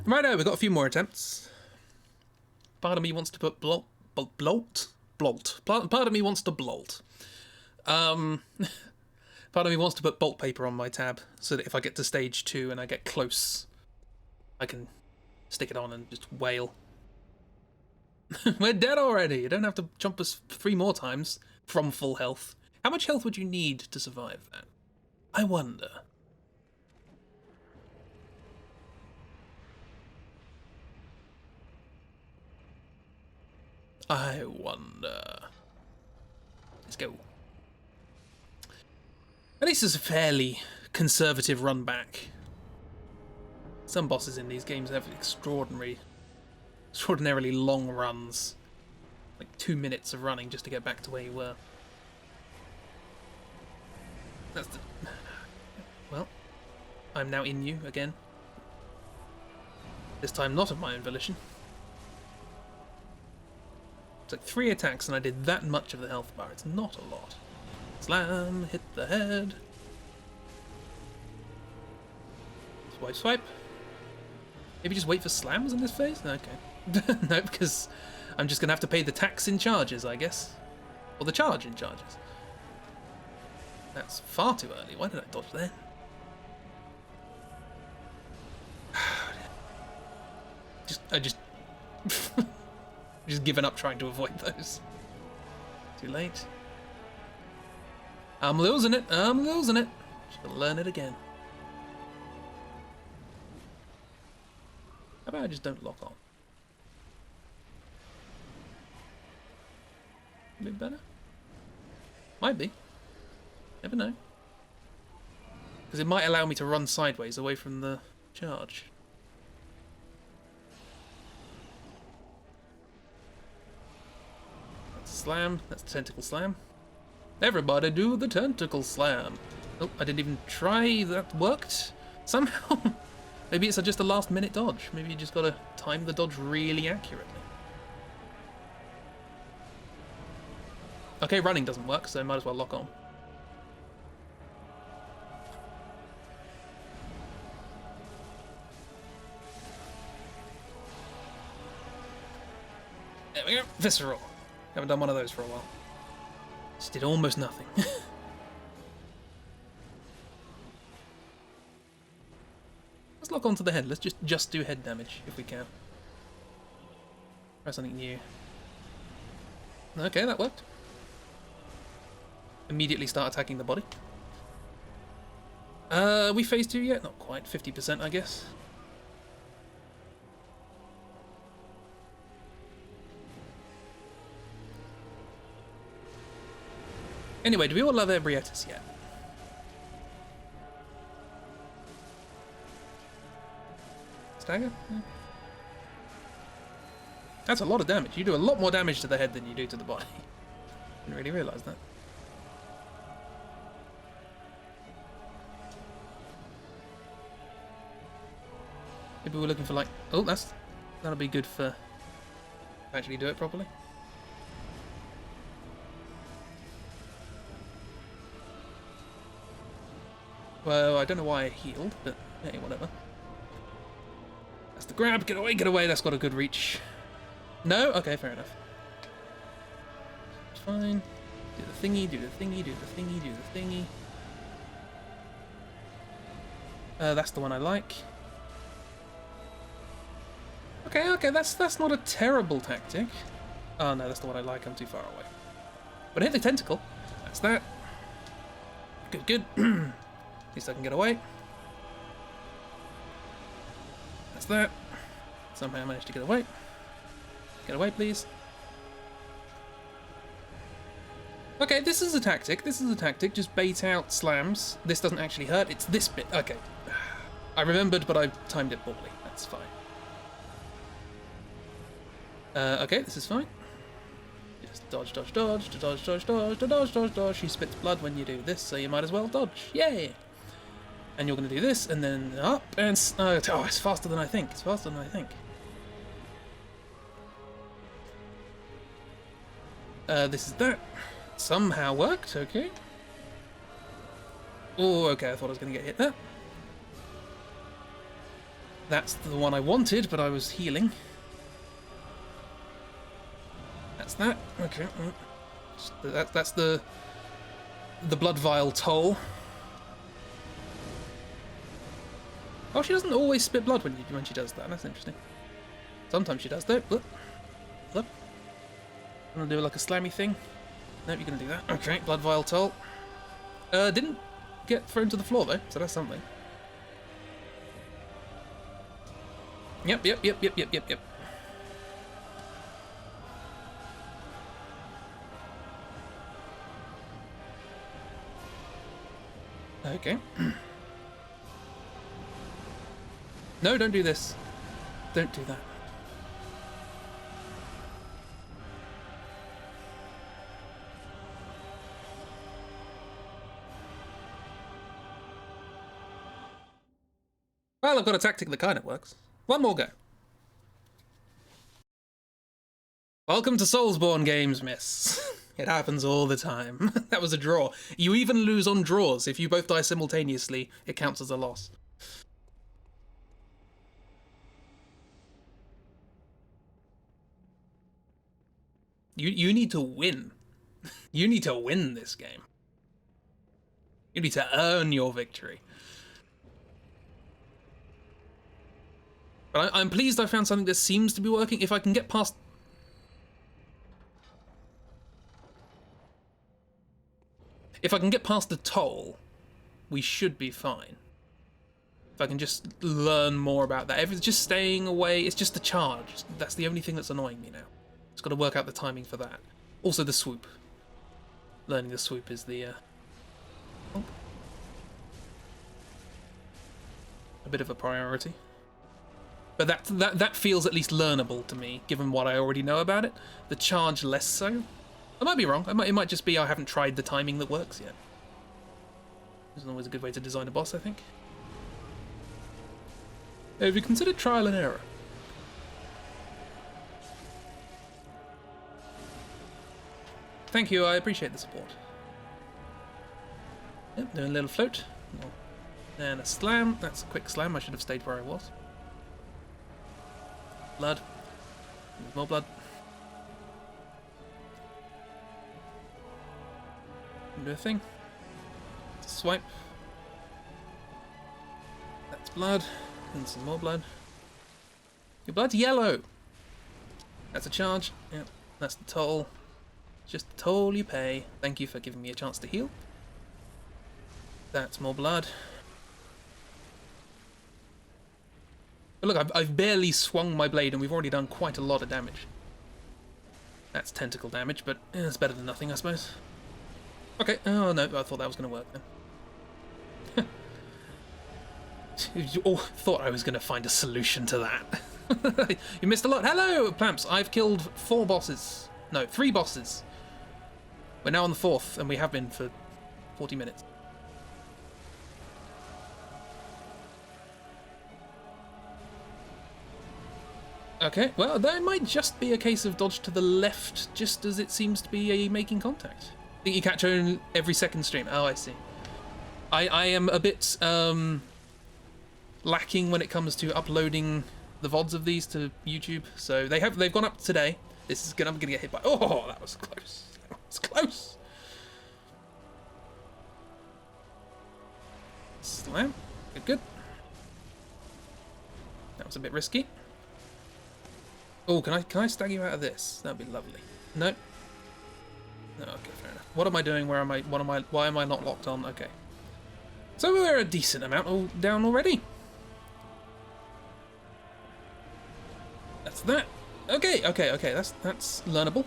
Righto, we've got a few more attempts. Part of me wants to put blolt. Part of me wants to blolt. Part of me wants to put bolt paper on my tab so that if I get to stage 2 and I get close, I can stick it on and just wail. We're dead already. You don't have to jump us 3 more times from full health. How much health would you need to survive that? I wonder. I wonder. Let's go. At least it's a fairly conservative run back. Some bosses in these games have extraordinarily long runs. Like 2 minutes of running just to get back to where you were. That's the... Well, I'm now in you again. This time not of my own volition. It's like 3 attacks and I did that much of the health bar. It's not a lot. Slam, hit the head. Swipe, swipe. Maybe just wait for slams in this phase? Okay. No, because I'm just going to have to pay the tax in charges, I guess. Or the charge in charges. That's far too early. Why did I dodge there? I just given up trying to avoid those. Too late. I'm losing it. I'm losing it. Just gotta learn it again. How about I just don't lock on? A bit better? Might be. Never know. Because it might allow me to run sideways away from the charge. That's a slam. That's a tentacle slam. Everybody do the tentacle slam. Oh, I didn't even try. That worked somehow. Maybe it's just a last minute dodge. Maybe you just gotta time the dodge really accurately. Okay, running doesn't work, so I might as well lock on. There we go. Visceral. Haven't done one of those for a while. Just did almost nothing. Let's lock onto the head. Let's just do head damage if we can. Try something new. Okay, that worked. Immediately start attacking the body. We phase 2 yet? Not quite. 50%, I guess. Anyway, do we all love Ebrietis yet? Stagger? Yeah. That's a lot of damage. You do a lot more damage to the head than you do to the body. Didn't really realise that. Maybe we're looking for like... Oh, that'll be good for... actually do it properly. Well, I don't know why I healed, but hey, whatever. That's the grab. Get away, get away. That's got a good reach. No? Okay, fair enough. It's fine. Do the thingy, do the thingy, do the thingy, do the thingy. That's the one I like. Okay, that's not a terrible tactic. Oh no, that's the one I like, I'm too far away. But I hit the tentacle. That's that. Good. At least I can get away. That's that. Somehow I managed to get away. Get away, please. Okay, this is a tactic. Just bait out slams. This doesn't actually hurt. It's this bit. Okay. I remembered, but I timed it poorly. That's fine. Okay, this is fine. Just dodge. She spits blood when you do this, so you might as well dodge. Yay! And you're going to do this, and then up, and... oh, it's faster than I think. This is that. Somehow worked, okay. Oh, okay, I thought I was going to get hit there. That's the one I wanted, but I was healing. That's that. Okay. That's the blood vial toll. Oh, she doesn't always spit blood when she does that. That's interesting. Sometimes she does, though. Look. I'm gonna do like a slammy thing. Nope, you're gonna do that. Okay, blood vial toll. Didn't get thrown to the floor though, so that's something. Yep. Okay. No, don't do this. Don't do that. Well, I've got a tactic that kind of works. One more go. Welcome to Soulsborne games, miss. It happens all the time. That was a draw. You even lose on draws. If you both die simultaneously, it counts as a loss. You need to win. You need to win this game. You need to earn your victory. But I'm pleased I found something that seems to be working. If I can get past... If I can get past the toll, we should be fine. If I can just learn more about that. If it's just staying away, it's just the charge. That's the only thing that's annoying me now. It's got to work out the timing for that. Also the swoop. Learning the swoop is the... a bit of a priority. But that feels at least learnable to me, given what I already know about it. The charge less so. I might be wrong. It might just be I haven't tried the timing that works yet. Isn't always a good way to design a boss, I think. Have you considered trial and error? Thank you, I appreciate the support. Yep, doing a little float. And a slam. That's a quick slam. I should have stayed where I was. Blood. More blood. Do a thing. Swipe. That's blood. And some more blood. Your blood's yellow. That's a charge. Yep. That's the toll. Just the toll you pay. Thank you for giving me a chance to heal. That's more blood. But look, I've barely swung my blade and we've already done quite a lot of damage. That's tentacle damage, but it's better than nothing, I suppose. Okay, oh no, I thought that was going to work then. You all thought I was going to find a solution to that. You missed a lot. Hello, Plamps. I've killed 4 bosses. No, 3 bosses. We're now on the 4th, and we have been for 40 minutes. Okay, well, that might just be a case of dodge to the left, just as it seems to be making contact. I think you catch her every second stream. Oh, I see. I am a bit lacking when it comes to uploading the VODs of these to YouTube, so they've gone up today. I'm gonna get hit by. Oh, that was close. That was close. Slam. Good. That's a bit risky. Oh, can I stag you out of this? That'd be lovely. No. No, okay, fair enough. What am I doing? Where am I? Why am I not locked on? Okay. So we're a decent amount down already. That's that. Okay. That's learnable.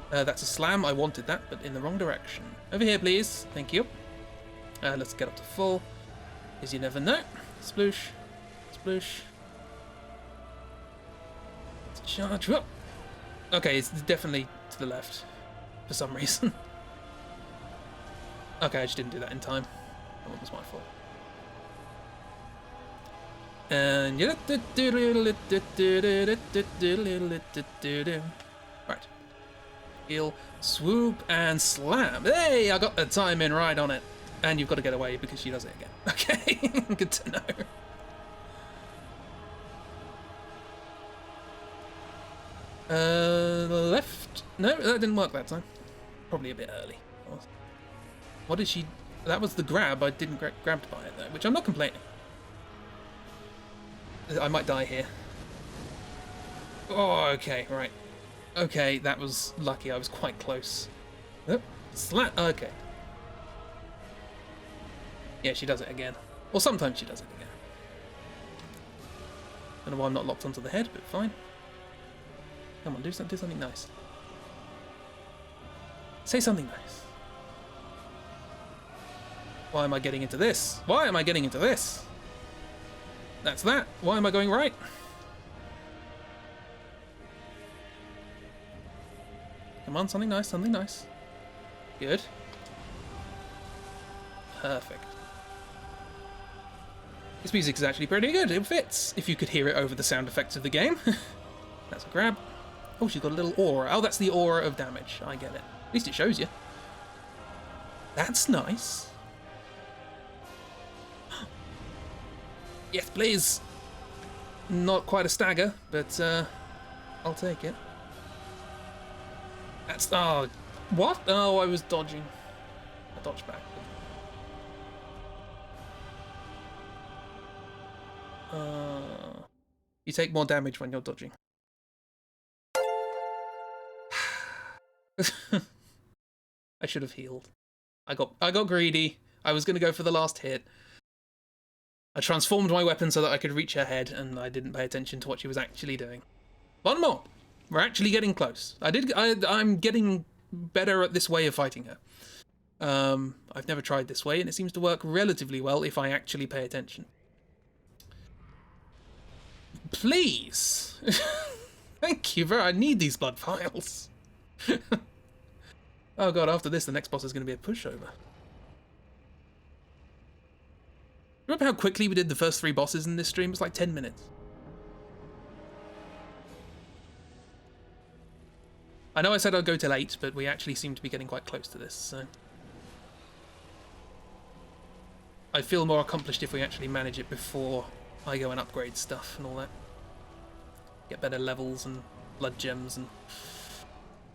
That's a slam. I wanted that, but in the wrong direction. Over here, please. Thank you. Let's get up to full. Because you never know. Sploosh. Sploosh. Charge. Whoa. Okay, it's definitely to the left. For some reason. Okay, I just didn't do that in time. That was my fault. And right. Heal, swoop, and slam. Hey, I got the timing right on it. And you've got to get away because she does it again. Okay, good to know. Left. No, that didn't work that time. Probably a bit early. What did she... That was the grab. I didn't grabbed by it, though, which I'm not complaining. I might die here. Oh, okay, right. Okay, that was lucky. I was quite close. Oh, slap. Okay. Yeah, she does it again. Or sometimes she does it again. Don't know why I'm not locked onto the head, but fine. Come on, do something nice. Say something nice. Why am I getting into this? Why am I getting into this? That's that. Why am I going right? Come on, something nice, something nice. Good. Perfect. This music is actually pretty good. It fits, if you could hear it over the sound effects of the game. That's a grab. Oh, she's got a little aura. Oh, that's the aura of damage. I get it. At least it shows you. That's nice. Yes, please. Not quite a stagger, but I'll take it. That's... Oh, what? Oh, I was dodging. I dodged back. You take more damage when you're dodging. I should have healed. I got greedy. I was going to go for the last hit. I transformed my weapon so that I could reach her head, and I didn't pay attention to what she was actually doing. One more. We're actually getting close. I'm getting better at this way of fighting her. I've never tried this way, and it seems to work relatively well if I actually pay attention. Please. Thank you I need these blood vials. Oh god, after this, the next boss is going to be a pushover. Remember how quickly we did the first 3 bosses in this stream? It was like 10 minutes. I know I said I'd go till 8, but we actually seem to be getting quite close to this, so... I feel more accomplished if we actually manage it before I go and upgrade stuff and all that. Get better levels and blood gems and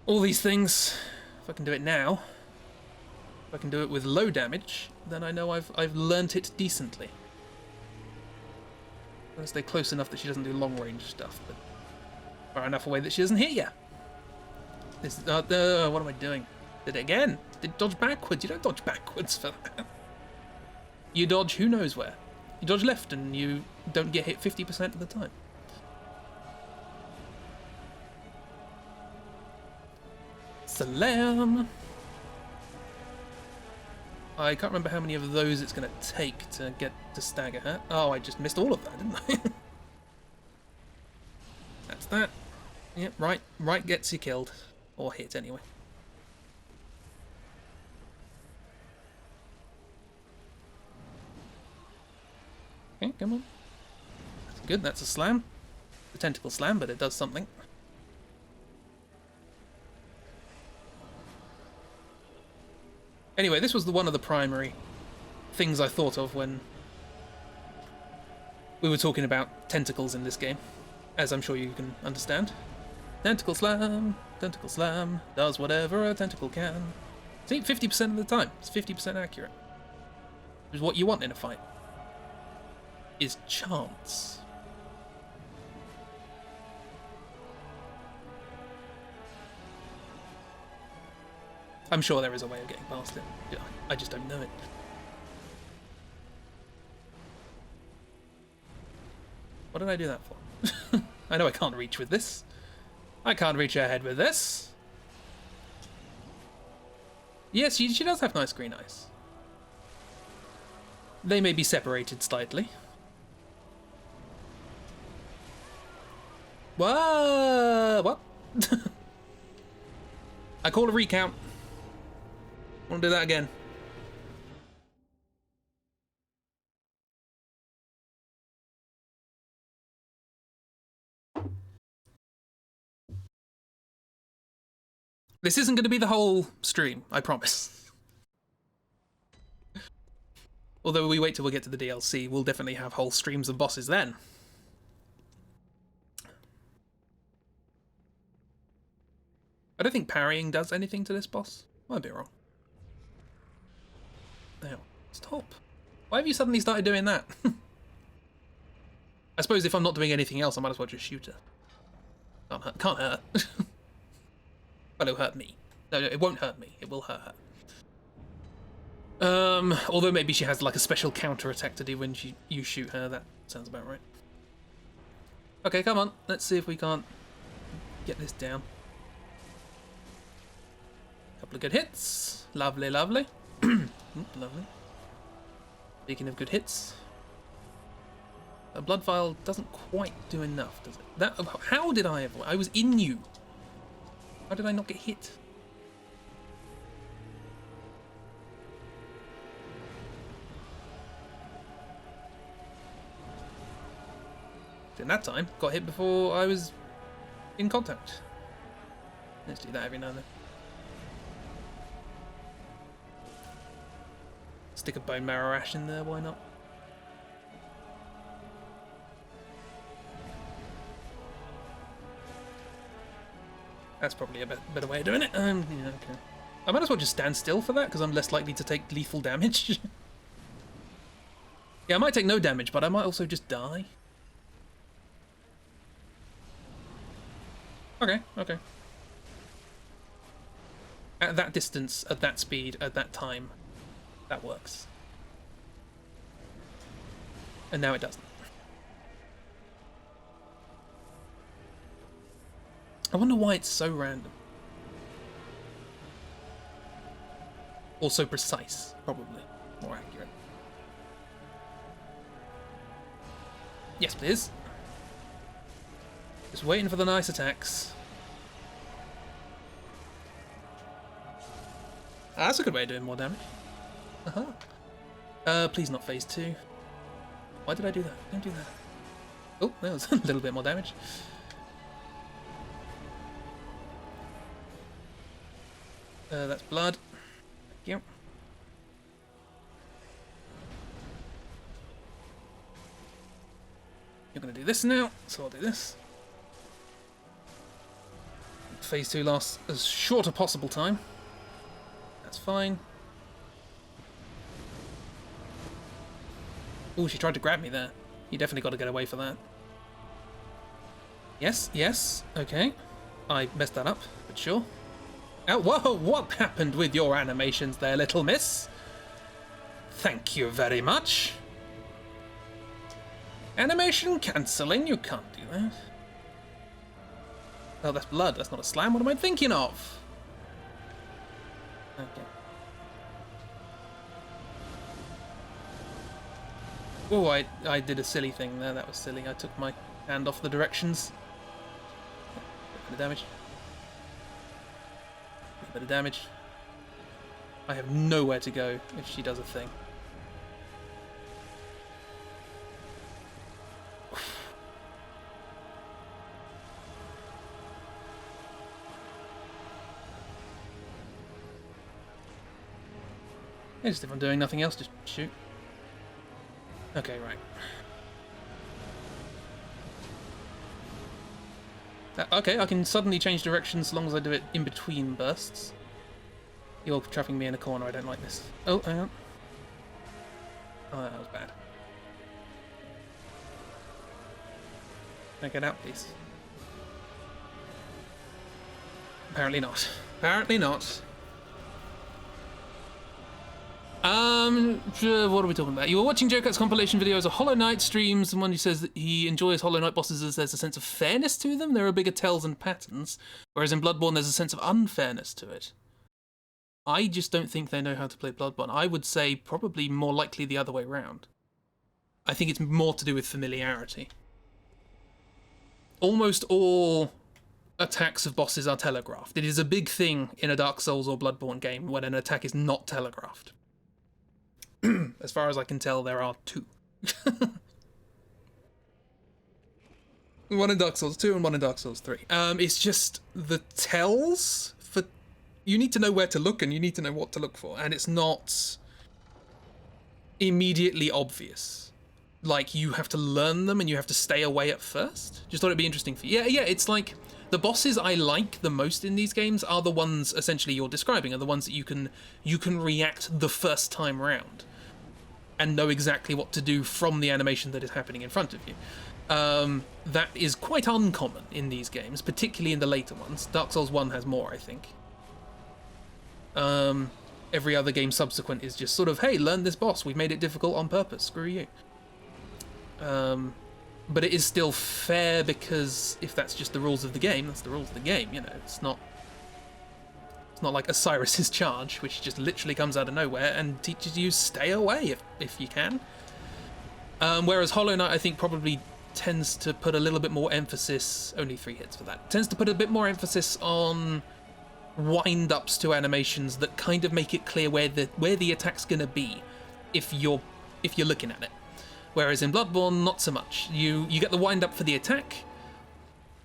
all these things. If I can do it now, if I can do it with low damage, then I know I've learnt it decently. I'm gonna stay close enough that she doesn't do long range stuff, but far enough away that she doesn't hit you. This what am I doing? Did it again? Did dodge backwards? You don't dodge backwards for that. You dodge who knows where. You dodge left and you don't get hit 50% of the time. Salam! I can't remember how many of those it's going to take to get to stagger her. Oh, I just missed all of that, didn't I? That's that. Yep, right gets you killed. Or hit, anyway. Okay, come on. That's good, that's a slam. The tentacle slam, but it does something. Anyway, this was one of the primary things I thought of when we were talking about tentacles in this game, as I'm sure you can understand. Tentacle slam, does whatever a tentacle can. See, 50% of the time, it's 50% accurate. Which is what you want in a fight. is chance. I'm sure there is a way of getting past it. I just don't know it. What did I do that for? I know I can't reach with this. I can't reach her head with this. Yes, she does have nice green eyes. They may be separated slightly. What? I call a recount. Want to do that again? This isn't going to be the whole stream, I promise. Although we wait till we get to the DLC, we'll definitely have whole streams of bosses then. I don't think parrying does anything to this boss. Might be wrong. Now, stop. Why have you suddenly started doing that? I suppose if I'm not doing anything else, I might as well just shoot her. Can't hurt. Well, it'll hurt me. No, it won't hurt me. It will hurt her. Although maybe she has like a special counter attack to do when you shoot her. That sounds about right. Okay, come on. Let's see if we can't get this down. Couple of good hits. Lovely, lovely. Lovely. Speaking of good hits, a blood vial doesn't quite do enough, does it? How did I avoid? I was in you. How did I not get hit? In that time, got hit before I was in contact. Let's do that every now and then. Stick a bone marrow ash in there, why not? That's probably a better way of doing it. Yeah, okay. I might as well just stand still for that, because I'm less likely to take lethal damage. Yeah, I might take no damage, but I might also just die. Okay, okay. At that distance, at that speed, at that time, that works. And now it doesn't. I wonder why it's so random. Also precise, probably. More accurate. Yes, please. Just waiting for the nice attacks. Ah, that's a good way of doing more damage. Please not phase 2. Why did I do that? Don't do that. Oh, that was a little bit more damage. That's blood. Thank you. You're going to do this now, so I'll do this. Phase 2 lasts as short a possible time. That's fine. Oh, she tried to grab me there. You definitely got to get away for that. Yes, yes, okay. I messed that up, but sure. Oh, whoa, what happened with your animations there, little miss? Thank you very much. Animation cancelling, you can't do that. Oh, that's blood, that's not a slam, what am I thinking of? Okay. Oh, I did a silly thing there, that was silly. I took my hand off the directions. A bit of damage. A bit of damage. I have nowhere to go if she does a thing. Yeah, just if I'm doing nothing else, just shoot. Okay, right. Okay, I can suddenly change directions as long as I do it in between bursts. You're trapping me in a corner, I don't like this. Oh, hang on. Oh, that was bad. Can I get out, please? Apparently not. Apparently not. What are we talking about? You were watching Joe-Cat's compilation videos of Hollow Knight streams, and one who says that he enjoys Hollow Knight bosses as there's a sense of fairness to them. There are bigger tells and patterns, whereas in Bloodborne there's a sense of unfairness to it. I just don't think they know how to play Bloodborne. I would say probably more likely the other way around. I think it's more to do with familiarity. Almost all attacks of bosses are telegraphed. It is a big thing in a Dark Souls or Bloodborne game when an attack is not telegraphed. As far as I can tell, there are 2. One in Dark Souls 2 and one in Dark Souls 3. It's just the tells for... You need to know where to look and you need to know what to look for. And it's not immediately obvious. Like, you have to learn them and you have to stay away at first. Just thought it'd be interesting for you. Yeah, it's like... The bosses I like the most in these games are the ones, essentially, you're describing, are the ones that you can react the first time round and know exactly what to do from the animation that is happening in front of you. That is quite uncommon in these games, particularly in the later ones. Dark Souls 1 has more, I think. Every other game subsequent is just sort of, hey, learn this boss, we've made it difficult on purpose, screw you. But it is still fair because if that's just the rules of the game, that's the rules of the game, you know. It's not like Osiris's Charge, which just literally comes out of nowhere and teaches you stay away if you can. Whereas Hollow Knight, I think, probably tends to put a little bit more emphasis, only 3 hits for that, tends to put a bit more emphasis on wind-ups to animations that kind of make it clear where the attack's gonna be if you're looking at it. Whereas in Bloodborne, not so much. You get the wind-up for the attack,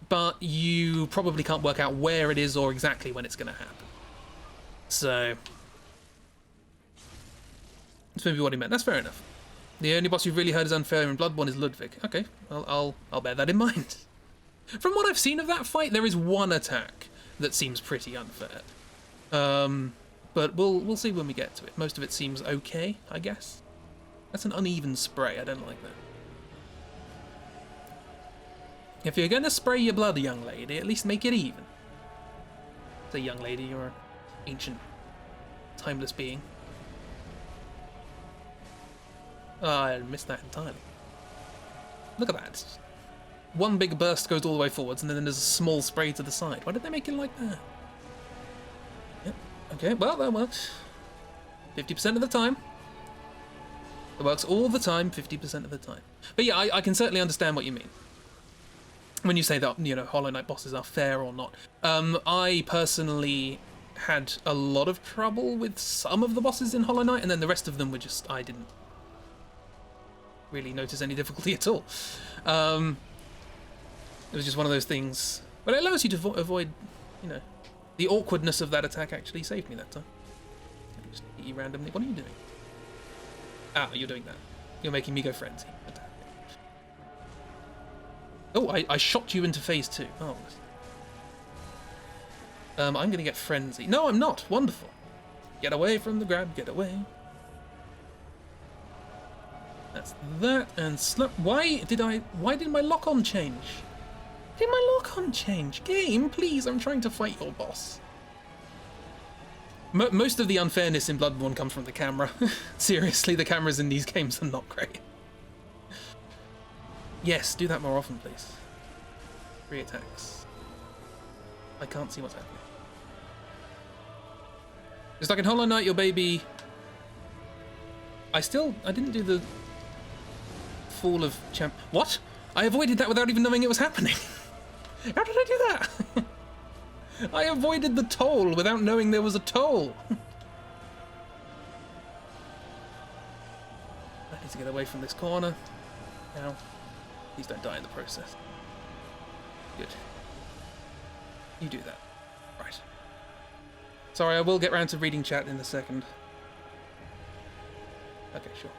but you probably can't work out where it is or exactly when it's going to happen. So, that's maybe what he meant. That's fair enough. The only boss you've really heard is unfair in Bloodborne is Ludwig. Okay, I'll bear that in mind. From what I've seen of that fight, there is one attack that seems pretty unfair. But we'll see when we get to it. Most of it seems okay, I guess. That's an uneven spray, I don't like that. If you're gonna spray your blood, young lady, at least make it even. Say young lady, you're an ancient, timeless being. Oh, I missed that entirely. Look at that. One big burst goes all the way forwards and then there's a small spray to the side. Why did they make it like that? Yep. Okay, well, that works. 50% of the time. It works all the time, 50% of the time. But yeah, I can certainly understand what you mean. When you say that, you know, Hollow Knight bosses are fair or not. I personally had a lot of trouble with some of the bosses in Hollow Knight, and then the rest of them were just, I didn't really notice any difficulty at all. It was just one of those things. But it allows you to avoid, you know, the awkwardness of that attack actually saved me that time. I just hit you randomly. What are you doing? Ah, you're doing that. You're making me go frenzy. Oh, I shot you into phase 2. Oh. I'm gonna get frenzy. No, I'm not. Wonderful. Get away from the grab. Get away. That's that. And slap. Why did my lock-on change? Did my lock-on change? Game, please. I'm trying to fight your boss. Most of the unfairness in Bloodborne comes from the camera. Seriously, the cameras in these games are not great. Yes, do that more often, please. 3 attacks. I can't see what's happening. Just like in Hollow Knight, your baby... I didn't do the... Fall of Champ... What? I avoided that without even knowing it was happening. How did I do that? I avoided the toll without knowing there was a toll. I need to get away from this corner. Now, please don't die in the process. Good. You do that. Right. Sorry, I will get round to reading chat in a second. Okay, sure.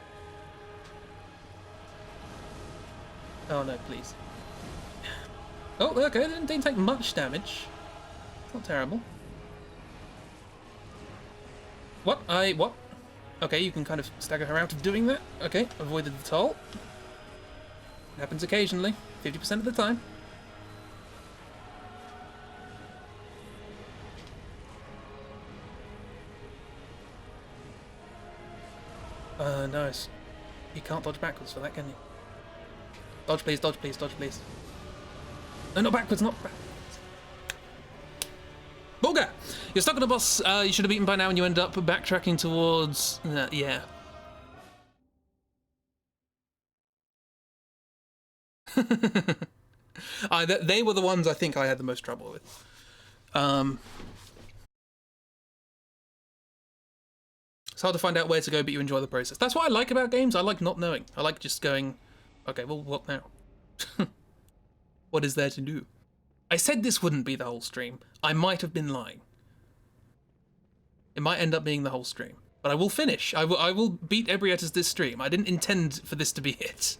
Oh no, please. Oh, okay, it didn't take much damage. It's not terrible. What? What? Okay, you can kind of stagger her out of doing that. Okay, avoided the toll. It happens occasionally. 50% of the time. Nice. You can't dodge backwards for that, can you? Dodge, please, dodge, please, dodge, please. No, not backwards, not backwards. Bulga! You're stuck on a boss you should have beaten by now, and you end up backtracking towards... yeah. They were the ones I think I had the most trouble with. It's hard to find out where to go, but you enjoy the process. That's what I like about games. I like not knowing. I like just going, okay, well, what now? What is there to do? I said this wouldn't be the whole stream. I might have been lying. It might end up being the whole stream. But I will finish. I will beat Ebrietas this stream. I didn't intend for this to be it.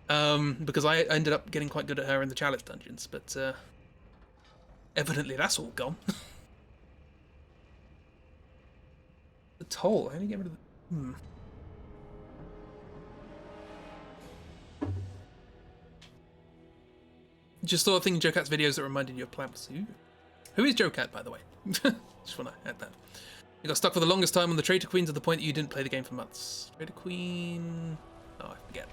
Because I ended up getting quite good at her in the challenge dungeons, but evidently that's all gone. The toll, how do you get rid of the... Just thought of thinking Joe Cat's videos that reminded you of Plants. Who is Joe Cat, by the way? Just want to add that. You got stuck for the longest time on the Traitor Queen to the point that you didn't play the game for months. Traitor Queen... Oh, I forget.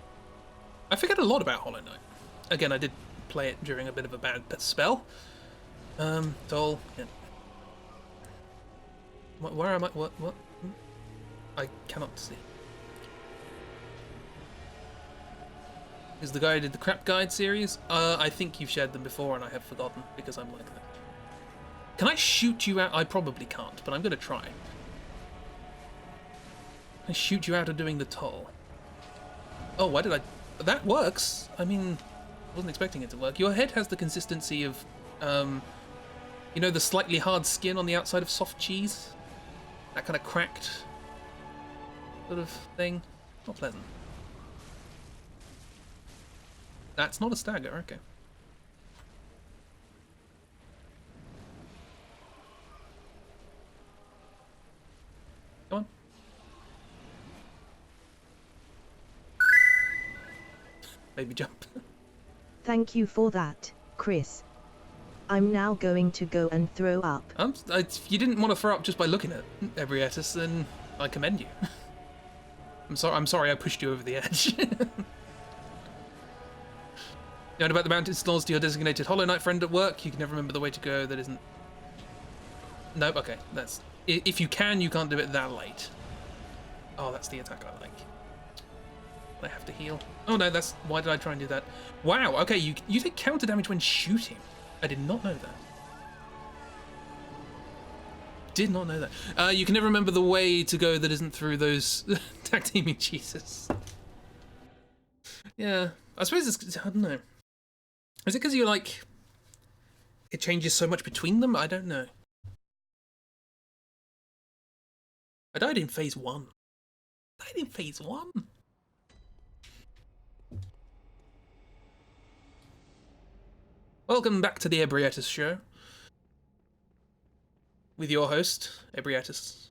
I forget a lot about Hollow Knight. Again, I did play it during a bit of a bad spell. Toll, yeah. Where am I? What? I cannot see. Is the guy who did the Crap Guide series? I think you've shared them before and I have forgotten because I'm like that. Can I shoot you out? I probably can't, but I'm going to try. Can I shoot you out of doing the toll? Oh, why did I... That works. I mean, I wasn't expecting it to work. Your head has the consistency of, you know, the slightly hard skin on the outside of soft cheese? That kind of cracked sort of thing. Not pleasant. That's not a stagger, okay. Come on. Baby jump. Thank you for that, Chris. I'm now going to go and throw up. If you didn't want to throw up just by looking at Ebrietas, then I commend you. I'm sorry I pushed you over the edge. You know about the mountain installs to your designated Hollow Knight friend at work? You can never remember the way to go that isn't... Nope, okay. That's... If you can, you can't do it that late. Oh, that's the attack I like. I have to heal. Oh no, that's... Why did I try and do that? Wow, okay, you take counter damage when shooting. I did not know that. Did not know that. You can never remember the way to go that isn't through those tag teaming cheeses. Yeah, I suppose it's... I don't know. Is it because you're like... It changes so much between them? I don't know. I died in phase 1. I died in phase 1? Welcome back to the Ebrietas show. With your host, Ebrietas.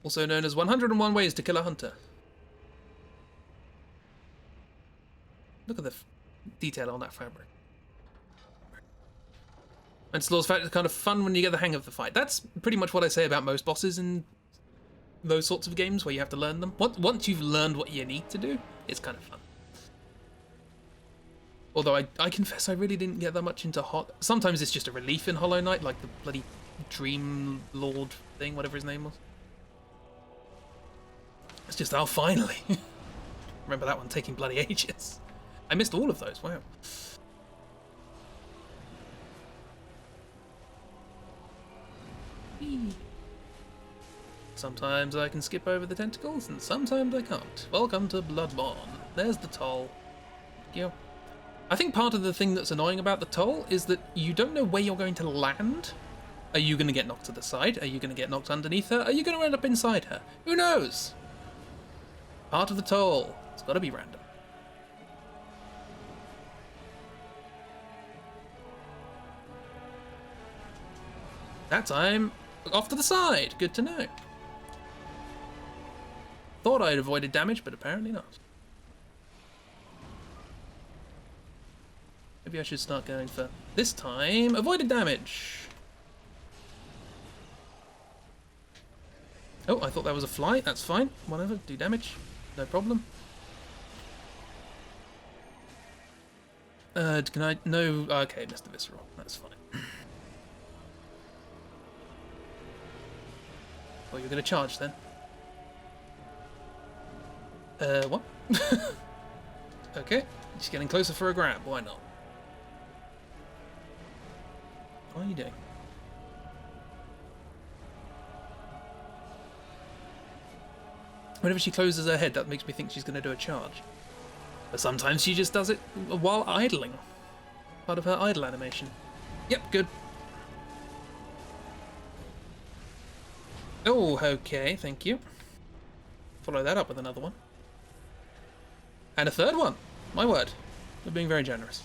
Also known as 101 Ways to Kill a Hunter. Look at the detail on that fabric. And Slaw's fight is kind of fun when you get the hang of the fight. That's pretty much what I say about most bosses in those sorts of games where you have to learn them. Once you've learned what you need to do, it's kind of fun. Although I confess I really didn't get that much into Sometimes it's just a relief in Hollow Knight, like the bloody Dream Lord thing, whatever his name was. It's just, oh, finally. Remember that one taking bloody ages. I missed all of those, wow. Sometimes I can skip over the tentacles, and sometimes I can't. Welcome to Bloodborne. There's the toll. Thank you. I think part of the thing that's annoying about the toll is that you don't know where you're going to land. Are you going to get knocked to the side? Are you going to get knocked underneath her? Are you going to end up inside her? Who knows? Part of the toll. It's got to be random. That time, off to the side. Good to know. Thought I had avoided damage, but apparently not. Maybe I should start going for, this time, avoided damage. Oh, I thought that was a fly. That's fine. Whatever. Do damage. No problem. Can I? No. Okay, Mr. Visceral. That's fine. Oh, you're going to charge then? What? Okay. Just getting closer for a grab. Why not? What are you doing? Whenever she closes her head, that makes me think she's going to do a charge. But sometimes she just does it while idling. Part of her idle animation. Yep, good. Oh, okay, thank you. Follow that up with another one. And a third one! My word. You're being very generous.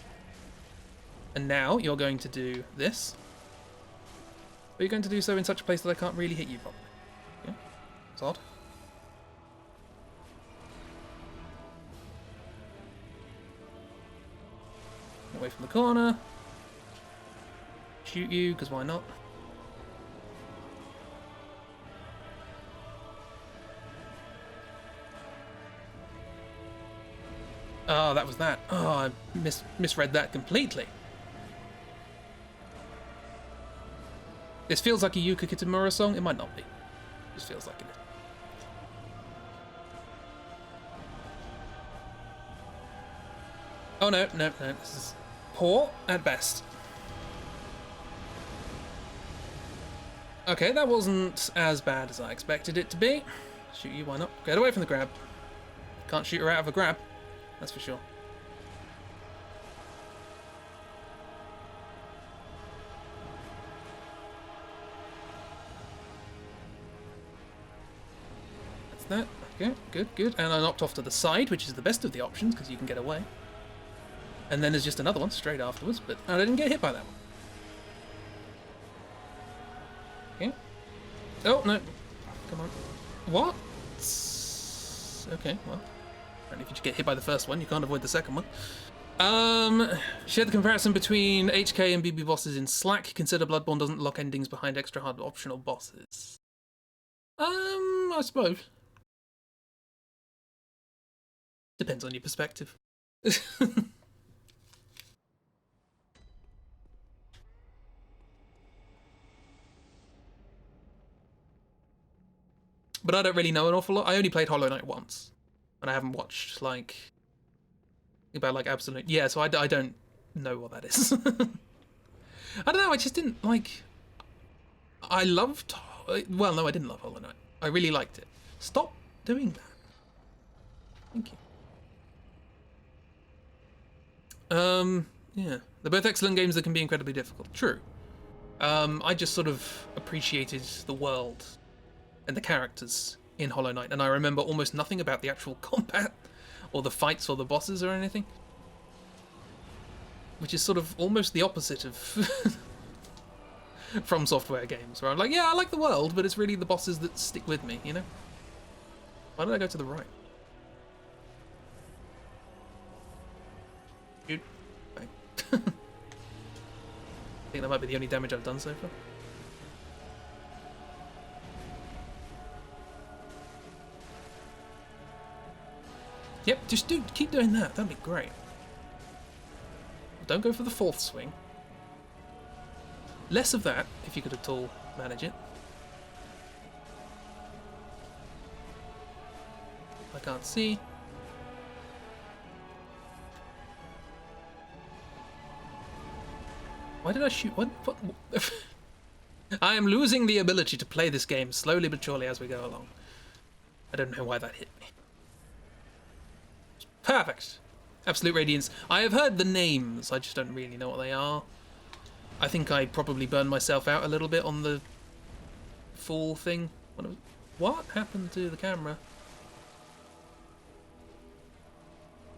And now you're going to do this. But you're going to do so in such a place that I can't really hit you properly. Yeah, it's odd. Away from the corner. Shoot you, because why not? Oh, that was that. Oh, I misread that completely. This feels like a Yuka Kitamura song. It might not be. It just feels like it. Oh no, no, no. This is poor at best. Okay, that wasn't as bad as I expected it to be. Shoot you, why not? Get away from the grab. Can't shoot her out of a grab. That's for sure. That's that. Okay, good, good. And I knocked off to the side, which is the best of the options, because you can get away. And then there's just another one straight afterwards, but I didn't get hit by that one. Okay. Oh, no. Come on. What? Okay, well. And if you get hit by the first one, you can't avoid the second one. Share the comparison between HK and BB bosses in Slack. Consider Bloodborne doesn't lock endings behind extra hard optional bosses. I suppose. Depends on your perspective. But I don't really know an awful lot. I only played Hollow Knight once. And I haven't watched, like, about, like, Absolute... Yeah, so I don't know what that is. I don't know, I just didn't, like... I loved... Well, no, I didn't love Hollow Knight. I really liked it. Stop doing that. Thank you. Yeah. They're both excellent games that can be incredibly difficult. True. I just sort of appreciated the world and the characters in Hollow Knight, and I remember almost nothing about the actual combat or the fights or the bosses or anything, which is sort of almost the opposite of From Software games, where I'm like, yeah, I like the world, but it's really the bosses that stick with me, you know? Why did I go to the right? Shoot. Bang. I think that might be the only damage I've done so far. Yep, just keep doing that. That'd be great. Don't go for the fourth swing. Less of that, if you could at all manage it. I can't see. Why did I shoot? What? I am losing the ability to play this game slowly but surely as we go along. I don't know why that hit me. Perfect. Absolute Radiance. I have heard the names, I just don't really know what they are. I think I probably burned myself out a little bit on the fall thing. What happened to the camera?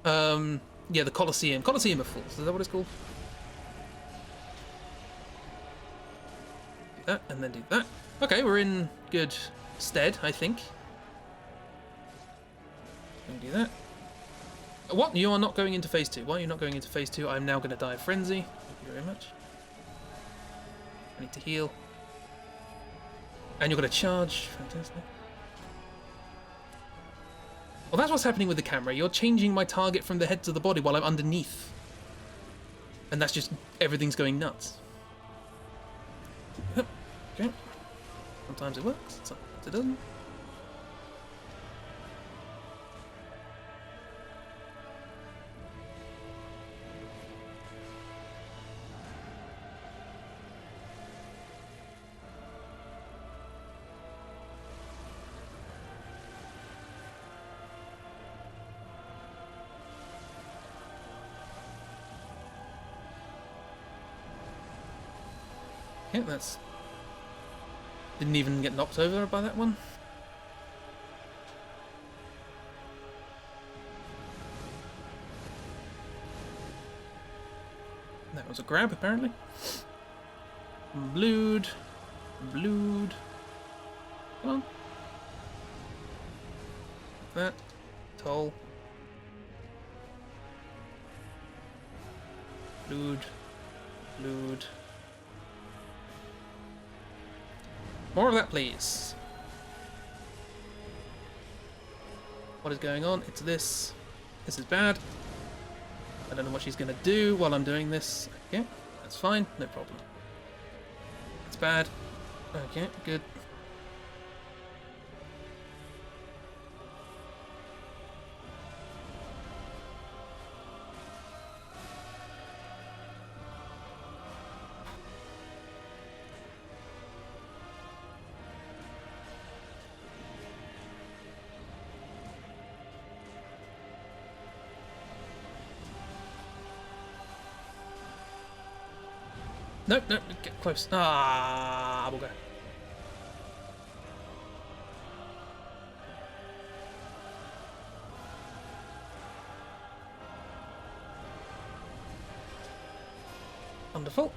Yeah, the Colosseum. Colosseum of Fools, is that what it's called? Do that, and then do that. Okay, we're in good stead, I think. Gonna do that. What? You are not going into phase 2. Why are you not going into phase 2? I'm now going to die of frenzy. Thank you very much. I need to heal. And you're going to charge. Fantastic. Well, that's what's happening with the camera. You're changing my target from the head to the body while I'm underneath. And that's just... everything's going nuts. Okay. Sometimes it works, sometimes it doesn't. Okay, that's... didn't even get knocked over by that one. That was a grab, apparently. Blood. Blood. Come on. That. Toll. Blood. Blood. More of that, please. What is going on? It's this. This is bad. I don't know what she's going to do while I'm doing this. Okay, that's fine. No problem. It's bad. Okay, good. Nope, nope, get close. Ah, we'll go. Wonderful.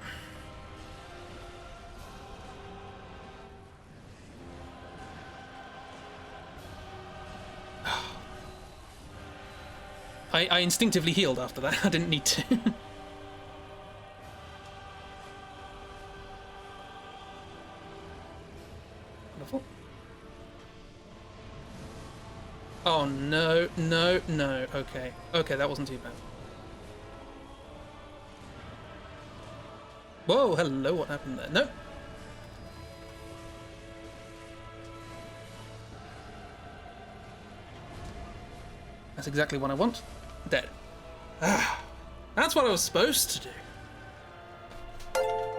I instinctively healed after that. I didn't need to. Oh no, no, no. Okay. Okay, that wasn't too bad. Whoa, hello, what happened there? No. That's exactly what I want. Dead. Ah, that's what I was supposed to do.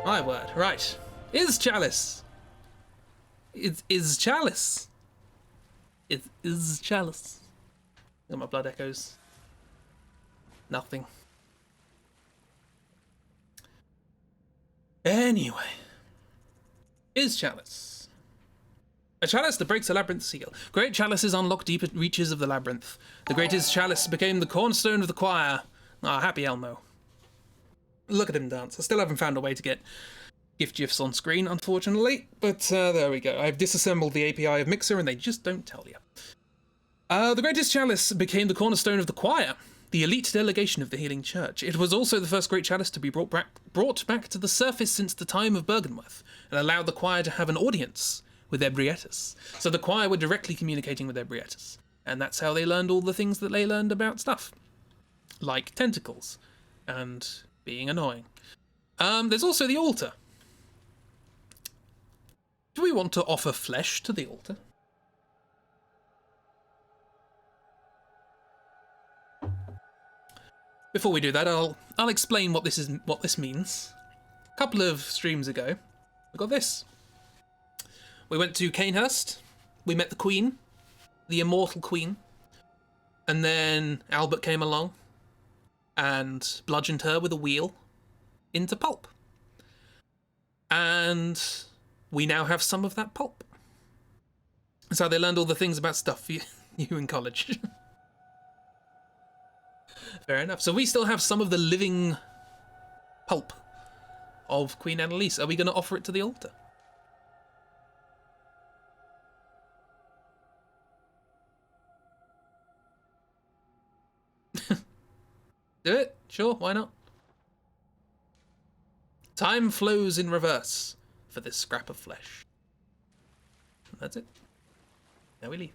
My word. Right. Is Chalice. It is Chalice. It is Chalice. Got my blood echoes. Nothing. Anyway. Is Chalice. A chalice that breaks a labyrinth seal. Great chalices unlock deeper reaches of the labyrinth. The greatest chalice became the cornerstone of the choir. Ah, happy Elmo. Look at him dance. I still haven't found a way to get GIFs on screen, unfortunately, but there we go. I've disassembled the API of Mixer and they just don't tell you. The greatest chalice became the cornerstone of the choir, the elite delegation of the healing church. It was also the first great chalice to be brought back to the surface since the time of Bergenworth, and allowed the choir to have an audience with Ebrietas. So the choir were directly communicating with Ebrietas, and that's how they learned all the things that they learned about stuff, like tentacles and being annoying. There's also the altar. Do we want to offer flesh to the altar? Before we do that, I'll explain what this means. A couple of streams ago, we got this. We went to Canehurst. We met the Queen, the immortal Queen, and then Albert came along and bludgeoned her with a wheel into pulp. And we now have some of that pulp. That's how they learned all the things about stuff you in college. Fair enough. So we still have some of the living pulp of Queen Annalise. Are we going to offer it to the altar? Sure, why not? Time flows in reverse for this scrap of flesh. That's it. Now we leave.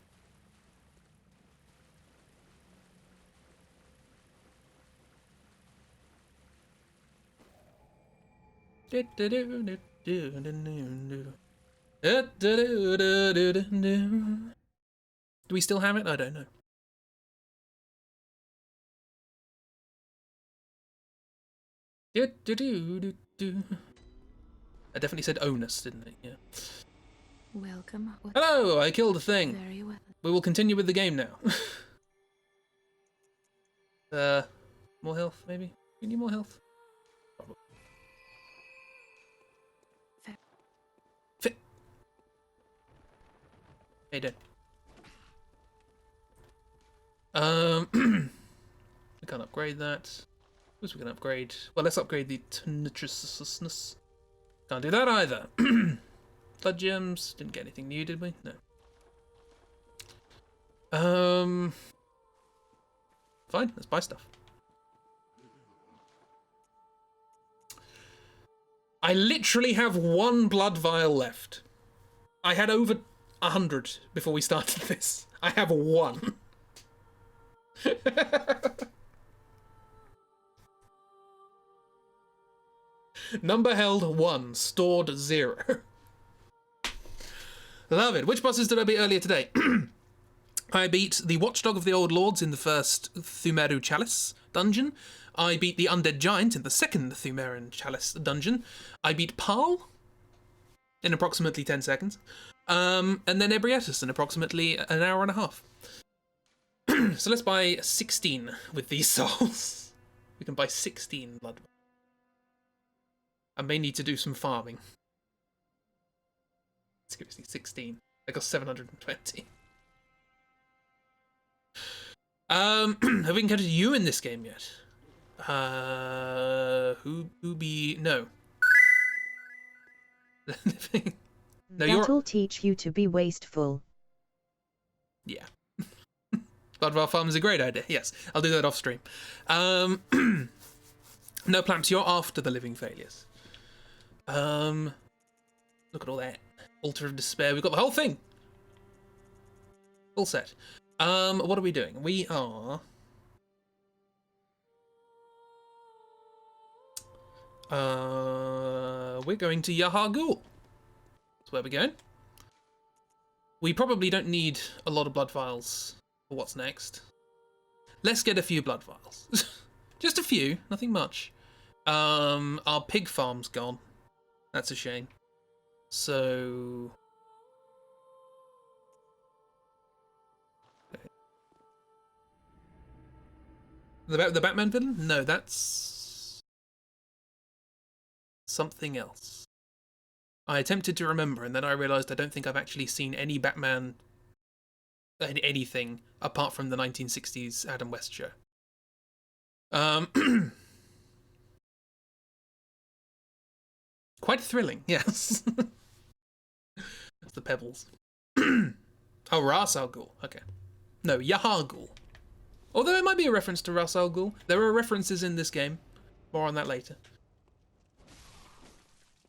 Do we still have it? I don't know. I definitely said onus, didn't it? Yeah. Welcome. What Hello, I killed a thing. very well. We will continue with the game now. More health, maybe? We need more health. Probably. Fit. Hey, dude. We can't upgrade that. Who's we can upgrade? Well, let's upgrade the tenaciousness. Can't do that either. Blood gems. Didn't get anything new, did we? No. Fine, let's buy stuff. I literally have one blood vial left. I had over 100 before we started this. I have one. Number held 1, stored 0. Love it. Which bosses did I beat earlier today? I beat the Watchdog of the Old Lords in the first Thumeru Chalice dungeon. I beat the Undead Giant in the second Thumeran Chalice dungeon. I beat Parl in approximately 10 seconds. And then Ebrietus in approximately an hour and a half. So let's buy 16 with these souls. We can buy 16 blood. I may need to do some farming. Seriously, 16. I got 720. Have we encountered you in this game yet? Who be no. No, That'll teach you to be wasteful. Yeah. Bloodvale Farm is a great idea. Yes, I'll do that off stream. No, Plamps, you're after the Living Failures. Look at all that. Altar of Despair. We've got the whole thing. Full set. What are we doing? We are... we're going to Yahar'gul. That's where we're going. We probably don't need a lot of blood vials for what's next. Let's get a few blood vials. Just a few, nothing much. Our pig farm's gone. That's a shame. So... okay. The Batman villain? No, that's... something else. I attempted to remember, and then I realised I don't think I've actually seen any Batman... anything apart from the 1960s Adam West show. Quite thrilling, yes. That's the pebbles. Oh, Ra's al Ghul. Okay. No, Yahar'gul. Although it might be a reference to Ra's al Ghul. There are references in this game. More on that later.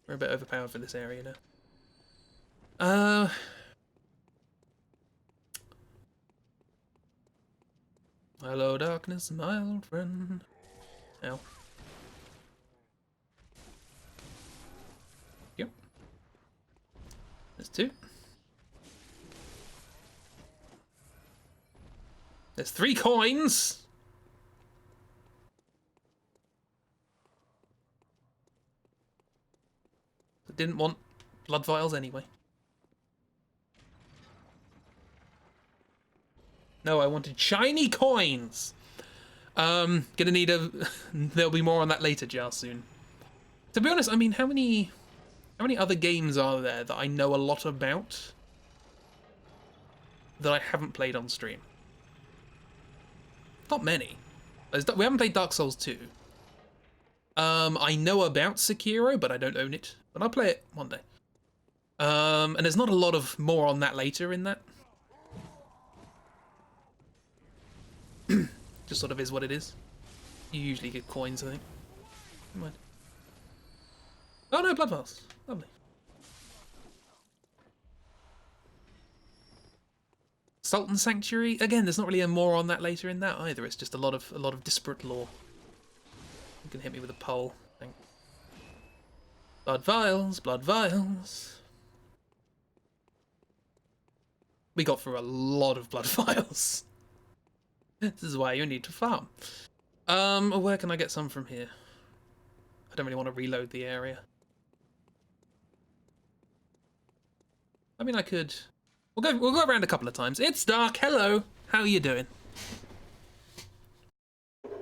We're a bit overpowered for this area now. Hello, darkness, my old friend. Ow. Yep. There's 2. There's 3 coins! I didn't want blood vials anyway. No, I wanted shiny coins! Gonna need a... there'll be more on that later, Jar, soon. To be honest, I mean, how many other games are there that I know a lot about that I haven't played on stream? Not many. We haven't played Dark Souls 2. I know about Sekiro, but I don't own it. But I'll play it one day. And there's not a lot of more on that later in that. Just sort of is what it is. You usually get coins, I think. Never mind. Oh no, blood vials. Lovely. Sultan Sanctuary. Again, there's not really a more on that later in that either. It's just a lot of disparate lore. You can hit me with a pole. Thanks. Blood vials, blood vials. We got through a lot of blood vials. This is why you need to farm. Where can I get some from here? I don't really want to reload the area. I mean, I could. We'll go around a couple of times. It's dark. Hello. How are you doing?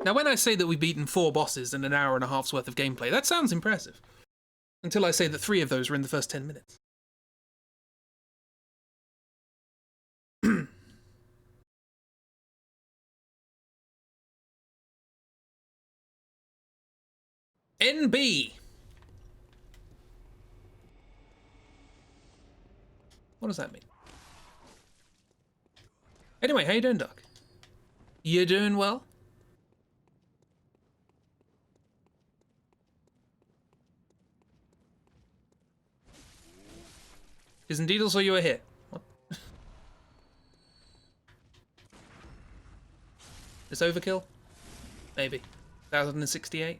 Now, when I say that we've beaten 4 bosses in an hour and a half's worth of gameplay, that sounds impressive. Until I say that 3 of those were in the first 10 minutes. NB. What does that mean? Anyway, how you doing, Doc? You doing well? Is indeed also you are here. What? Is overkill? Maybe. 1068?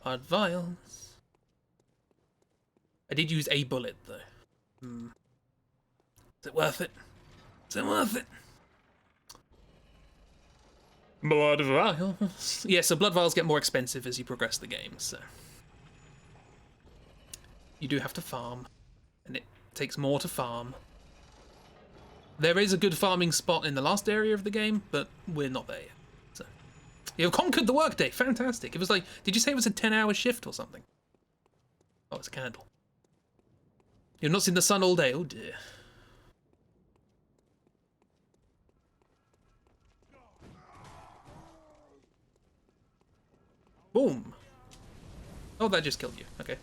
Hard vials. I did use a bullet, though. Is it worth it? Is it worth it? Blood vials. Yeah, so blood vials get more expensive as you progress the game, so you do have to farm, and it takes more to farm. There is a good farming spot in the last area of the game, but we're not there yet. So you've conquered the workday. Fantastic. It was like, did you say it was a 10-hour shift or something? Oh, it's a candle. You've not seen the sun all day. Oh dear. Boom. Oh, that just killed you. Okay.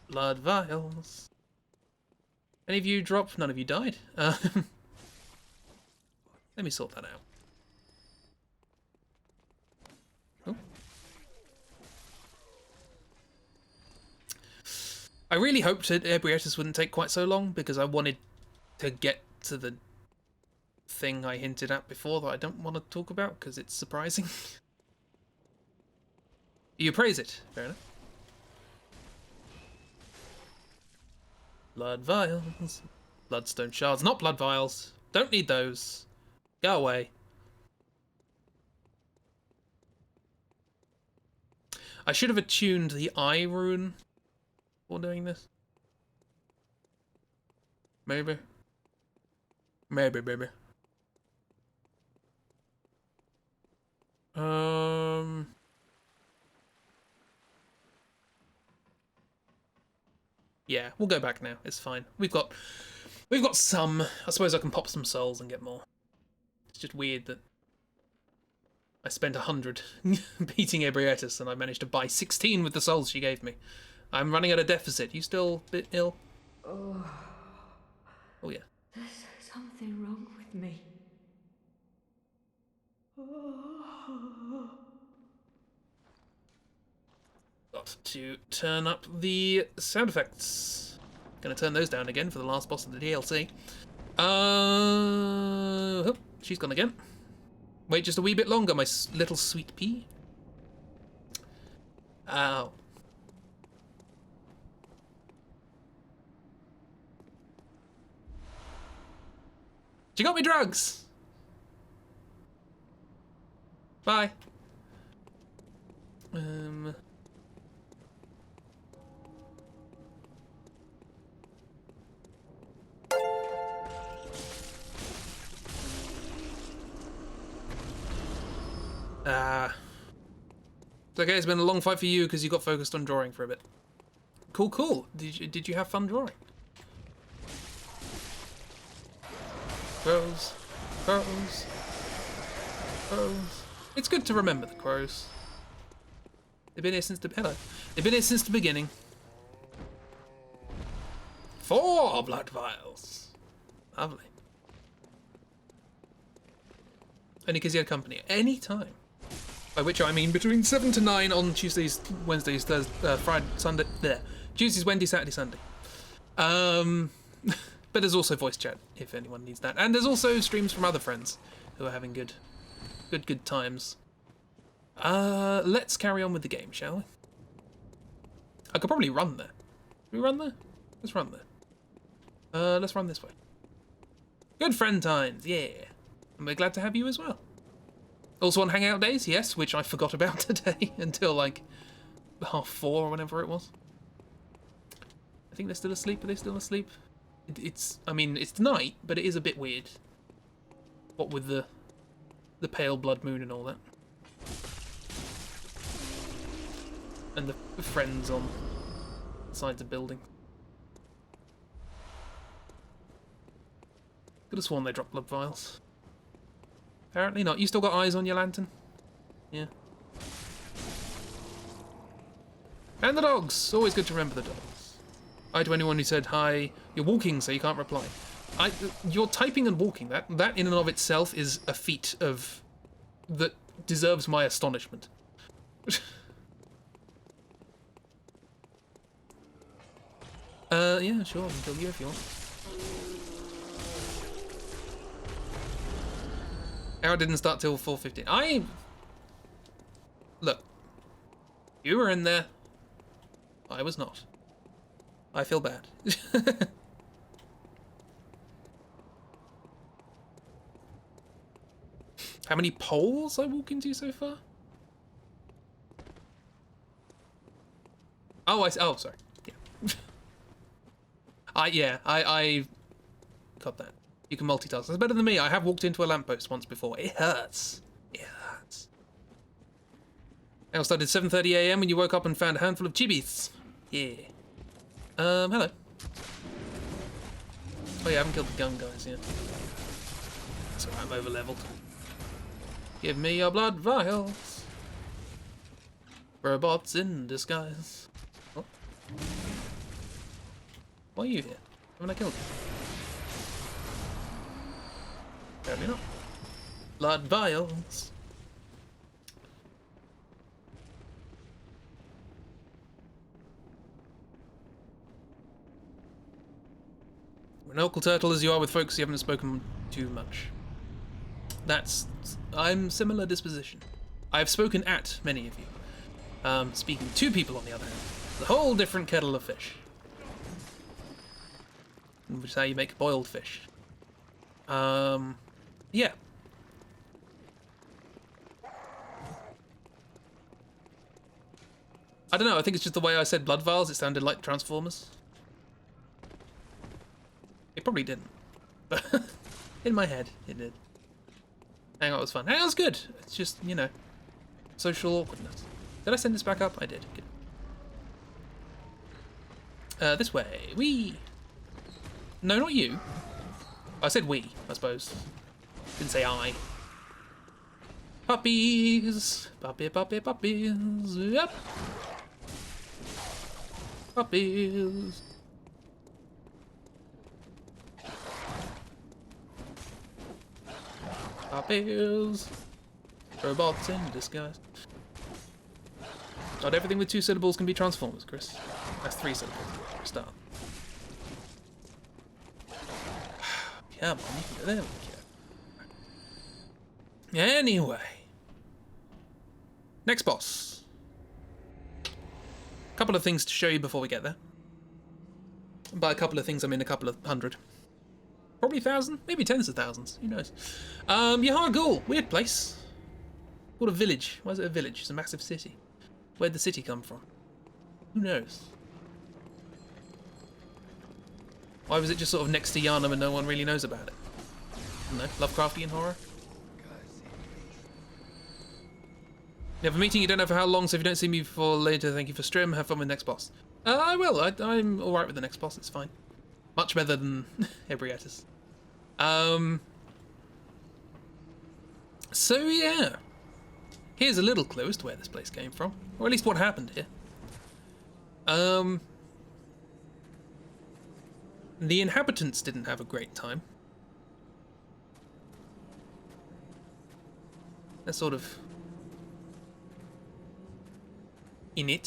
Blood vials. Any of you dropped? None of you died. Let me sort that out. Oh. I really hoped that Ebrietis wouldn't take quite so long because I wanted to get to the thing I hinted at before that I don't want to talk about because it's surprising. You praise it. Fair enough. Blood vials. Bloodstone shards. Not blood vials. Don't need those. Go away. I should have attuned the eye rune for doing this. Maybe. Maybe. Yeah, we'll go back now. It's fine. We've got some. I suppose I can pop some souls and get more. It's just weird that I spent 100 beating Ebrietis and I managed to buy 16 with the souls she gave me. I'm running at a deficit. You still a bit ill? Oh, Oh yeah. there's something wrong with me. Oh. Got to turn up the sound effects. Gonna turn those down again for the last boss of the DLC. Oh, she's gone again. Wait just a wee bit longer, my little sweet pea. Ow. She got me drugs. Bye. It's okay, it's been a long fight for you because you got focused on drawing for a bit. Cool. Did you have fun drawing? Crows. It's good to remember the crows. They've been here since the They've been here since the beginning. 4 blood vials. Lovely. only because he had company. Any time. By which I mean between 7 to 9 on Tuesdays, Wednesdays, Thursdays, Friday, Sunday. There. Tuesdays, Wednesday, Saturday, Sunday. But there's also voice chat if anyone needs that. And there's also streams from other friends who are having good times. Let's carry on with the game, shall we? I could probably run there. Can we run there? Let's run there. Let's run this way. Good friend times, yeah. And we're glad to have you as well. Also on Hangout days, yes, which I forgot about today until like 4:30 or whenever it was. I think they're still asleep. Are they still asleep? I mean, it's night, but it is a bit weird. What with the pale blood moon and all that. And the friends on the sides of building. Could have sworn they dropped blood vials. Apparently not. You still got eyes on your lantern? Yeah. And the dogs! Always good to remember the dogs. Hi to anyone who said, hi, you're walking so you can't reply. You're typing and walking. That in and of itself is a feat that deserves my astonishment. Yeah, sure, I can kill you if you want. Arrow didn't start till 4:15. Look. You were in there. I was not. I feel bad. How many poles I walk into so far? Oh, oh, sorry. Yeah. I got that. You can multitask. That's better than me. I have walked into a lamppost once before. It hurts. It hurts. I started 7:30 AM when you woke up and found a handful of chibis. Yeah. Hello. Oh yeah, I haven't killed the gun guys yet. That's alright, I'm over leveled. Give me your blood vials. Robots in disguise. Oh. Why are you here? Haven't I killed you? Apparently not. Blood vials. We're an vocal turtle as you are with folks you haven't spoken too much. I'm similar disposition. I've spoken at many of you. Speaking to people on the other hand. It's a whole different kettle of fish. Which is how you make boiled fish. Yeah. I don't know, I think it's just the way I said blood vials, it sounded like Transformers. It probably didn't. But in my head, it did. Hangout was fun. Hangout was good. It's just, you know, social awkwardness. Did I send this back up? I did. Good. This way. We. No, not you. I said we, I suppose. Didn't say I. Puppies. Puppies. Yep. Puppies. Puppies. Robots in disguise. Not everything with 2 syllables can be Transformers, Chris. That's 3 syllables. Start. Come on, you can do that. Anyway. Next boss. Couple of things to show you before we get there. By a couple of things, I mean a couple of hundred. Probably 1,000, maybe tens of thousands, who knows. Yharnam, weird place. Called a village. Why is it a village? It's a massive city. Where'd the city come from? Who knows? Why was it just sort of next to Yharnam and no one really knows about it? I don't know, Lovecraftian horror? You have a meeting, you don't know for how long, so if you don't see me before later, thank you for stream, have fun with the next boss. I will, I'm alright with the next boss, it's fine. Much better than Ebriatus. So yeah. Here's a little clue as to where this place came from. Or at least what happened here. The inhabitants didn't have a great time. They're sort of in it.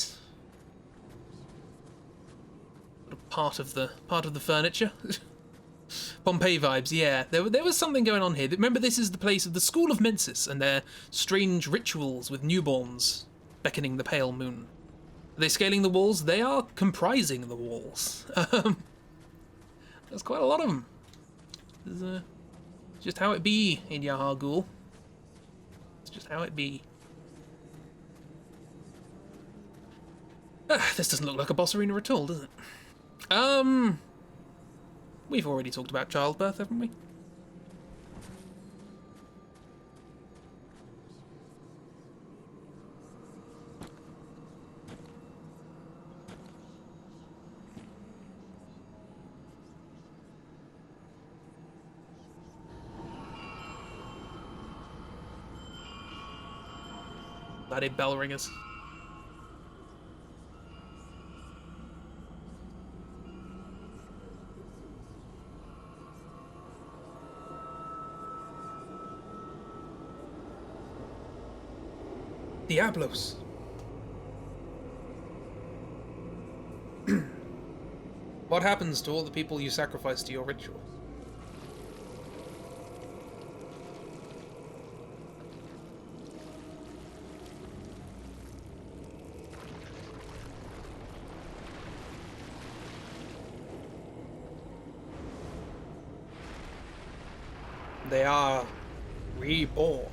Sort of part of the furniture. Pompeii vibes, yeah. There was something going on here. Remember, this is the place of the School of Mensis and their strange rituals with newborns beckoning the pale moon. Are they scaling the walls? They are comprising the walls. There's quite a lot of them. There's just how it be in Yahar. It's just how it be. This doesn't look like a boss arena at all, does it? We've already talked about childbirth, haven't we? Bloody bell ringers. Diablos. What happens to all the people you sacrifice to your ritual? They are reborn.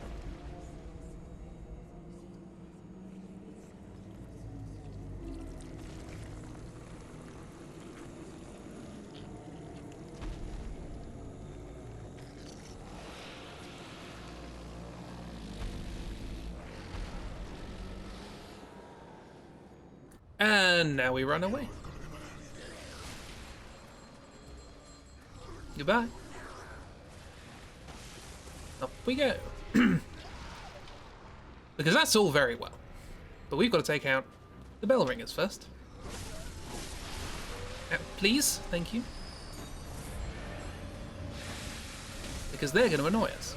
And now we run away. Goodbye. Up we go. Because that's all very well. But we've got to take out the bell ringers first. Please, thank you. Because they're going to annoy us.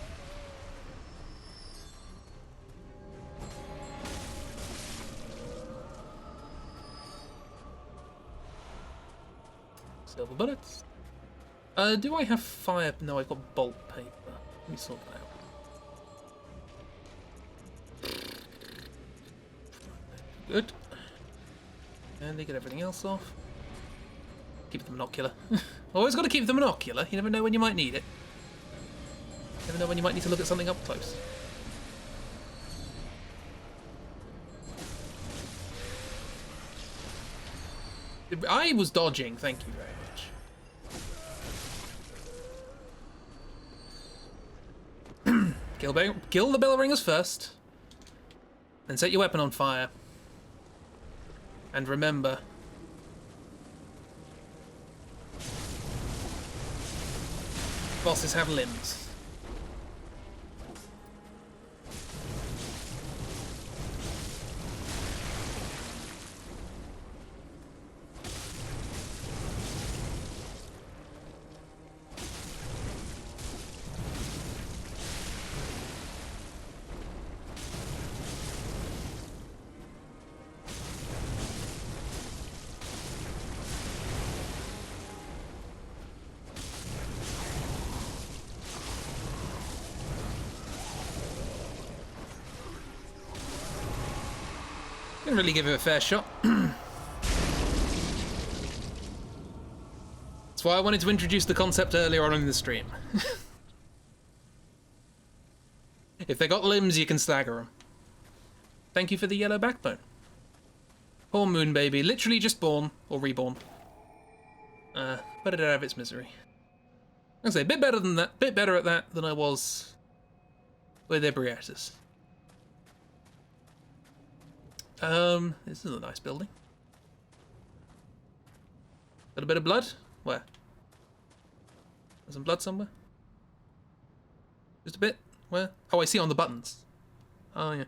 Silver bullets. Do I have fire? No, I've got bolt paper. Let me sort that out. Good. And they get everything else off. Keep the monocular. Always got to keep the monocular. You never know when you might need it. Never know when you might need to look at something up close. I was dodging, thank you very much. Kill the bell ringers first. Then set your weapon on fire. And remember... bosses have limbs. Didn't really give him a fair shot. That's why I wanted to introduce the concept earlier on in the stream. If they got limbs, you can stagger them. Thank you for the yellow backbone. Poor moon baby, literally just born, or reborn. Put it out of its misery. I'd say a bit better than that, bit better at that than I was with Ebriatus. This is a nice building. Got a bit of blood? Where? There's some blood somewhere? Just a bit? Where? Oh, I see on the buttons. Oh, yeah.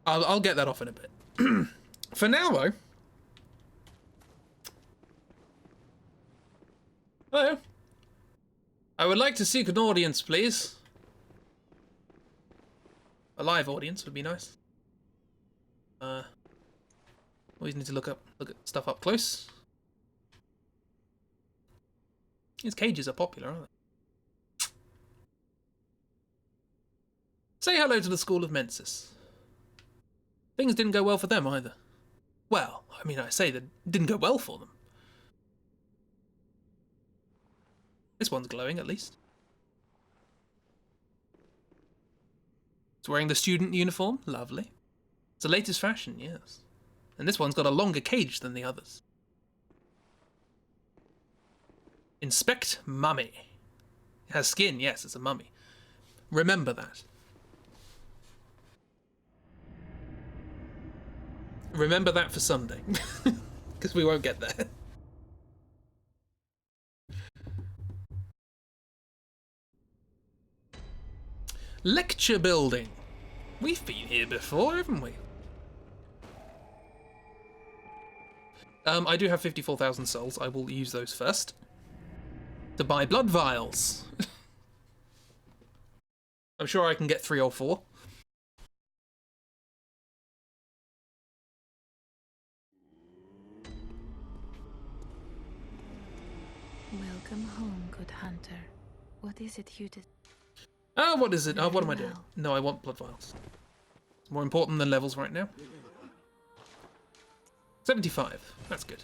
I'll get that off in a bit. For now, though... Hello. I would like to seek an audience, please. A live audience would be nice. Always need to look at stuff up close. These cages are popular, aren't they? Say hello to the School of Mensis. Things didn't go well for them either. Well, I mean, I say that it didn't go well for them. This one's glowing, at least. It's wearing the student uniform. Lovely. It's the latest fashion, yes. And this one's got a longer cage than the others. Inspect mummy. It has skin, yes, it's a mummy. Remember that. Remember that for Sunday. Because we won't get there. Lecture building. We've been here before, haven't we? I do have 54,000 souls. I will use those first. To buy blood vials. I'm sure I can get 3 or 4. Welcome home, good hunter. What is it you did? What is it? What am I doing? Well. No, I want blood vials. It's more important than levels right now. 75. That's good.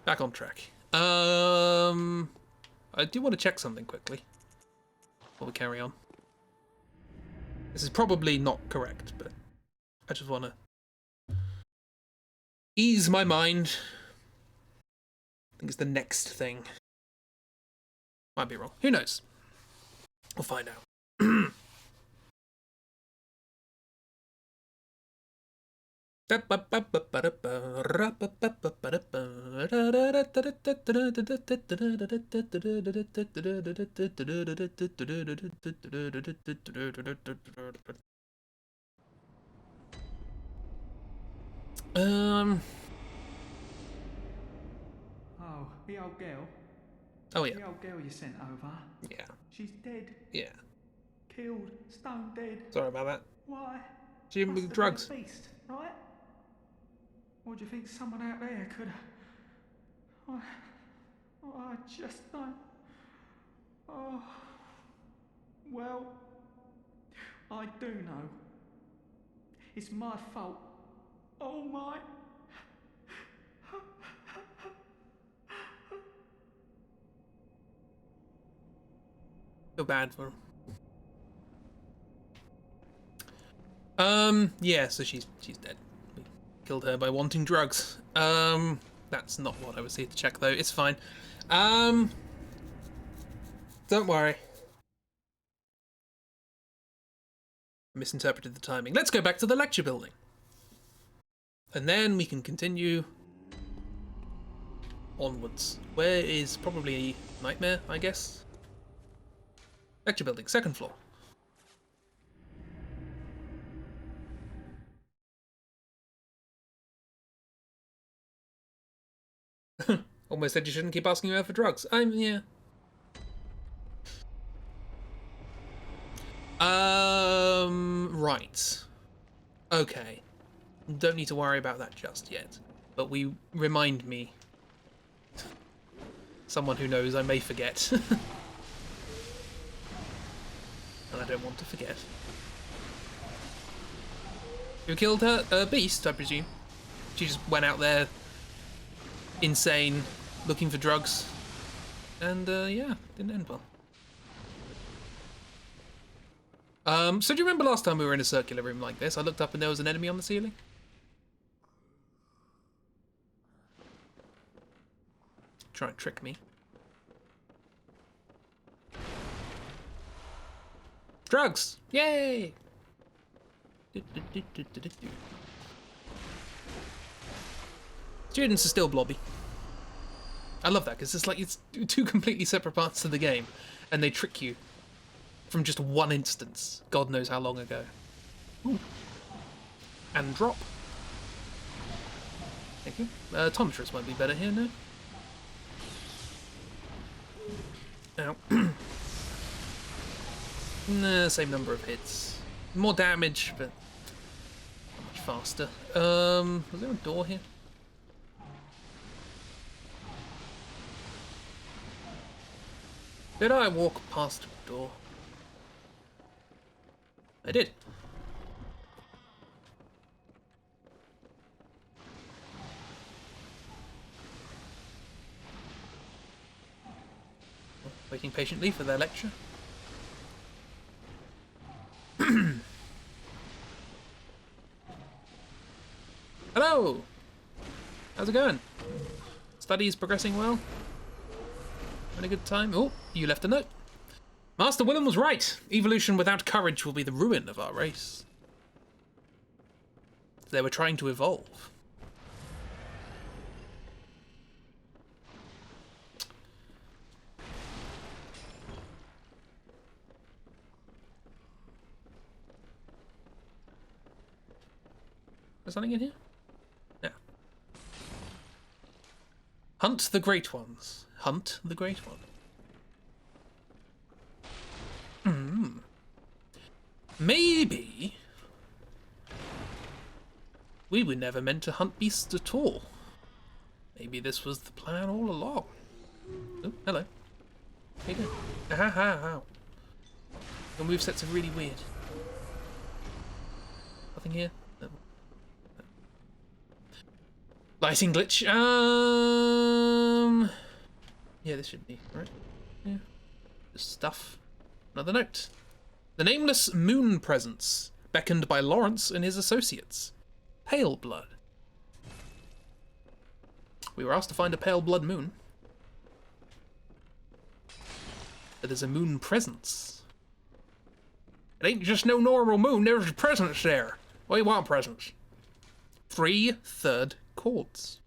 Back on track. I do want to check something quickly before we carry on. This is probably not correct, but I just want to ease my mind. I think it's the next thing. Might be wrong. Who knows? We'll find out. Oh, the old girl? Oh yeah. The old girl you sent over? Yeah. She's dead. Yeah. Killed. Stone dead. Sorry about that. Why? She Must with have drugs. been a beast, right? Or do you think someone out there could have... I just don't... Oh... Well... I do know. It's my fault. Oh my... Feel bad for him. Yeah, so she's dead. We killed her by wanting drugs. That's not what I was here to check though. It's fine. Don't worry. I misinterpreted the timing. Let's go back to the lecture building. And then we can continue onwards. Where is probably Nightmare, I guess? Lecture building, 2nd floor. Almost said you shouldn't keep asking her for drugs. Yeah. Right. Okay. Don't need to worry about that just yet. But remind me. Someone who knows I may forget. And I don't want to forget. Who killed her? A beast, I presume. She just went out there insane, looking for drugs. And, yeah, didn't end well. So do you remember last time we were in a circular room like this? I looked up and there was an enemy on the ceiling? Try and trick me. Drugs! Yay! Students are still blobby. I love that, because it's 2 completely separate parts of the game, and they trick you from just one instance. God knows how long ago. Ooh. And drop. Thank you. Tometrus might be better here, no? Ow. Nah, same number of hits. More damage, but not much faster. Was there a door here? Did I walk past a door? I did. Waiting patiently for their lecture. Hello! How's it going? Studies progressing well? Having a good time? Oh, you left a note. Master Willem was right. Evolution without courage will be the ruin of our race. They were trying to evolve. There's something in here? Yeah. Hunt the great ones. Hunt the great one. Maybe we were never meant to hunt beasts at all. Maybe this was the plan all along. Oh, hello. Here you go. Ow. Your movesets are really weird. Nothing here? No. Lighting glitch. Yeah, this should be right. Yeah. Just stuff. Another note. The nameless moon presence, beckoned by Lawrence and his associates. Pale blood. We were asked to find a pale blood moon. But there's a moon presence. It ain't just no normal moon, there's a presence there. What do you want, presence? 3 third chords.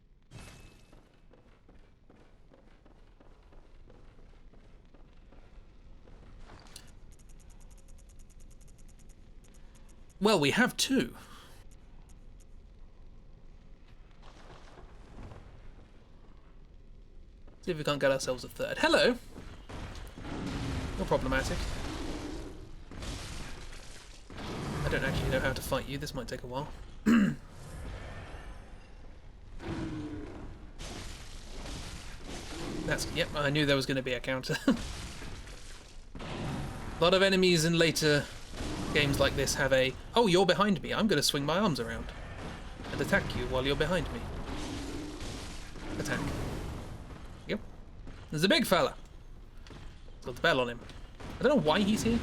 Well, we have 2. See if we can't get ourselves a 3rd. Hello! You're problematic. I don't actually know how to fight you. This might take a while. Yep, I knew there was going to be a counter. A lot of enemies in later games like this have a, oh, you're behind me, I'm going to swing my arms around and attack you while you're behind me. Attack. Yep. There's a big fella. He's got the bell on him. I don't know why he's here.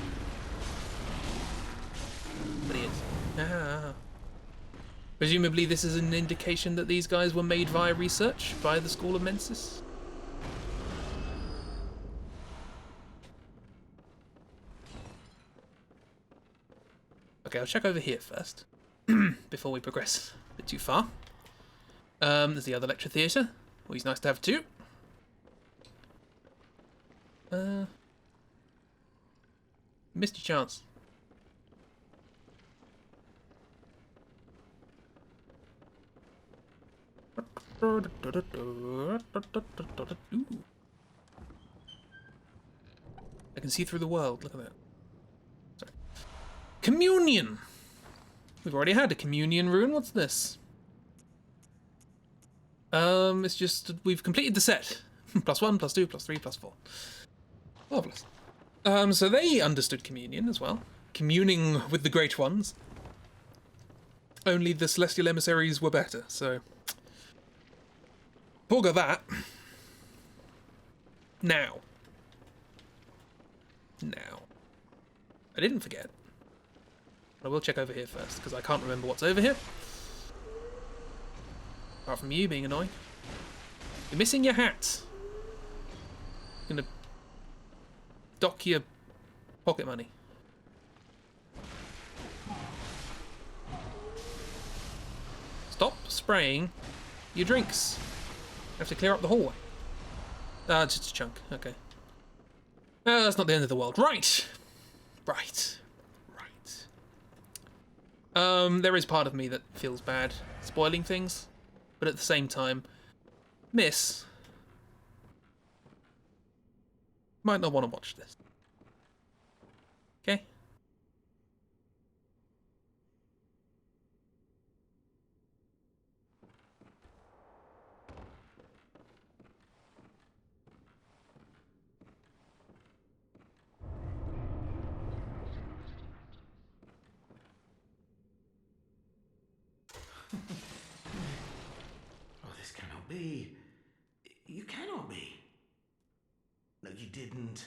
But he is. Presumably this is an indication that these guys were made via research by the School of Mensis. Okay, I'll check over here first, before we progress a bit too far. There's the other lecture theatre. Always nice to have 2. Missed your chance. Ooh. I can see through the world, look at that. Sorry. Communion! We've already had a communion rune, what's this? It's just, we've completed the set. +1, +2, +3, +4. Marvellous. So they understood communion as well. Communing with the Great Ones. Only the Celestial Emissaries were better, so... bugger that. Now. I didn't forget. I will check over here first, because I can't remember what's over here. Apart from you being annoying. You're missing your hat. You're gonna dock your pocket money. Stop spraying your drinks. You have to clear up the hallway. Ah, it's just a chunk. Okay. That's not the end of the world. Right. There is part of me that feels bad spoiling things, but at the same time, Miss might not want to watch this. Okay? cannot be. You cannot be. No, you didn't.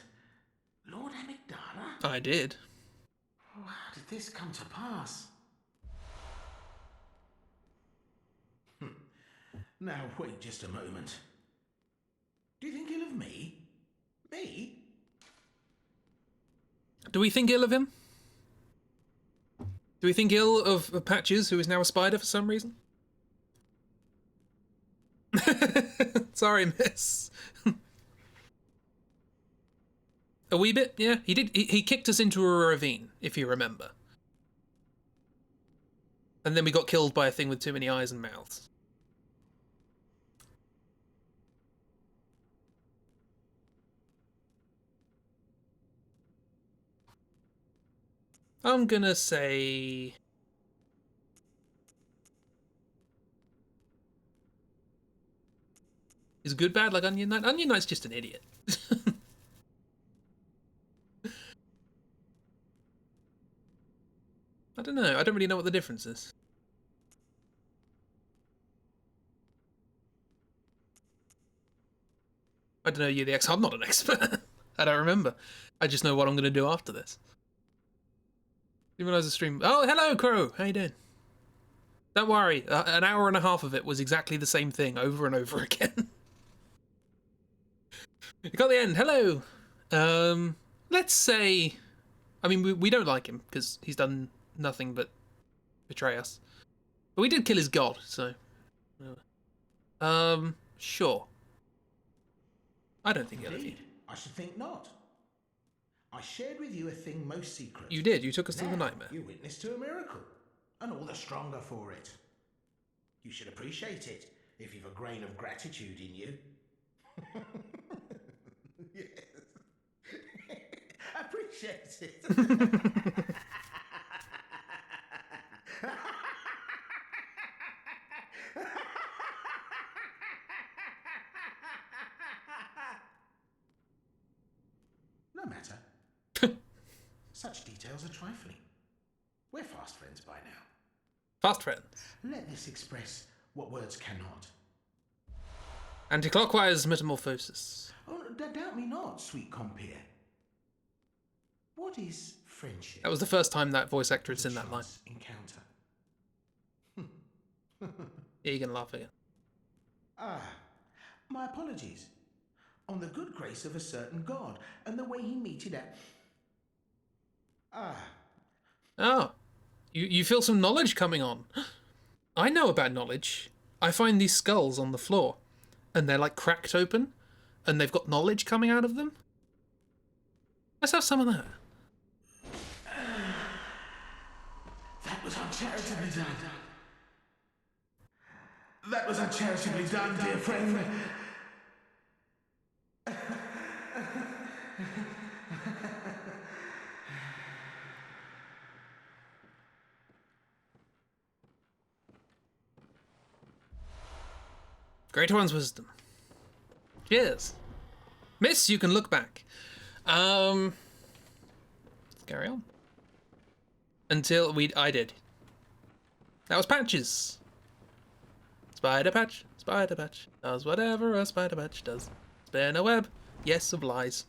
Lord Amygdala? I did. Oh, how did this come to pass? Now, wait just a moment. Do you think ill of me? Me? Do we think ill of him? Do we think ill of Patches, who is now a spider for some reason? Sorry, miss. A wee bit, yeah. He did. He kicked us into a ravine, if you remember. And then we got killed by a thing with too many eyes and mouths. I'm gonna say... Is good bad like Onion Knight? Onion Knight's just an idiot. I don't know. I don't really know what the difference is. I don't know, you're the expert. I'm not an expert. I don't remember. I just know what I'm going to do after this. Didn't realize the stream... Oh, hello, Crow. How you doing? Don't worry. An hour and a half of it was exactly the same thing over and over again. You got the end. Hello. Let's say... I mean, we don't like him because he's done nothing but betray us. But we did kill his god, so... Sure. I don't think ill of you. I should think not. I shared with you a thing most secret. You did. You took us to Now, the nightmare. You're witness to a miracle, and all the stronger for it. You should appreciate it if you've a grain of gratitude in you. Yes. Appreciate it. No matter. Such details are trifling. We're fast friends by now. Fast friends. Let this express what words cannot. Anti-clockwise metamorphosis. Oh, doubt me not, sweet compeer. What is friendship? That was the first time that voice actor had A seen that line. chance encounter. Yeah, you're gonna laugh again. Ah, my apologies. On the good grace of a certain god, and the way he meted at... Ah. Oh, you feel some knowledge coming on. I know about knowledge. I find these skulls on the floor, and they're like cracked open, and they've got knowledge coming out of them. Let's have some of that. That was uncharitably done. That was uncharitably done, dear friend. Greater one's wisdom. Cheers. Miss, you can look back. Let's carry on. Until I did. That was Patches. Spider Patch, does whatever a Spider Patch does. Spin a web, yes, of lies.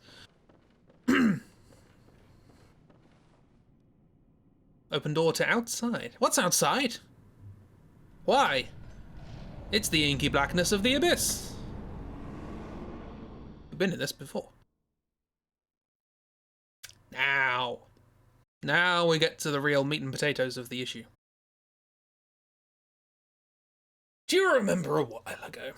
Open door to outside. What's outside? Why? It's the inky blackness of the abyss. We've been in this before. Now we get to the real meat and potatoes of the issue. Do you remember a while ago,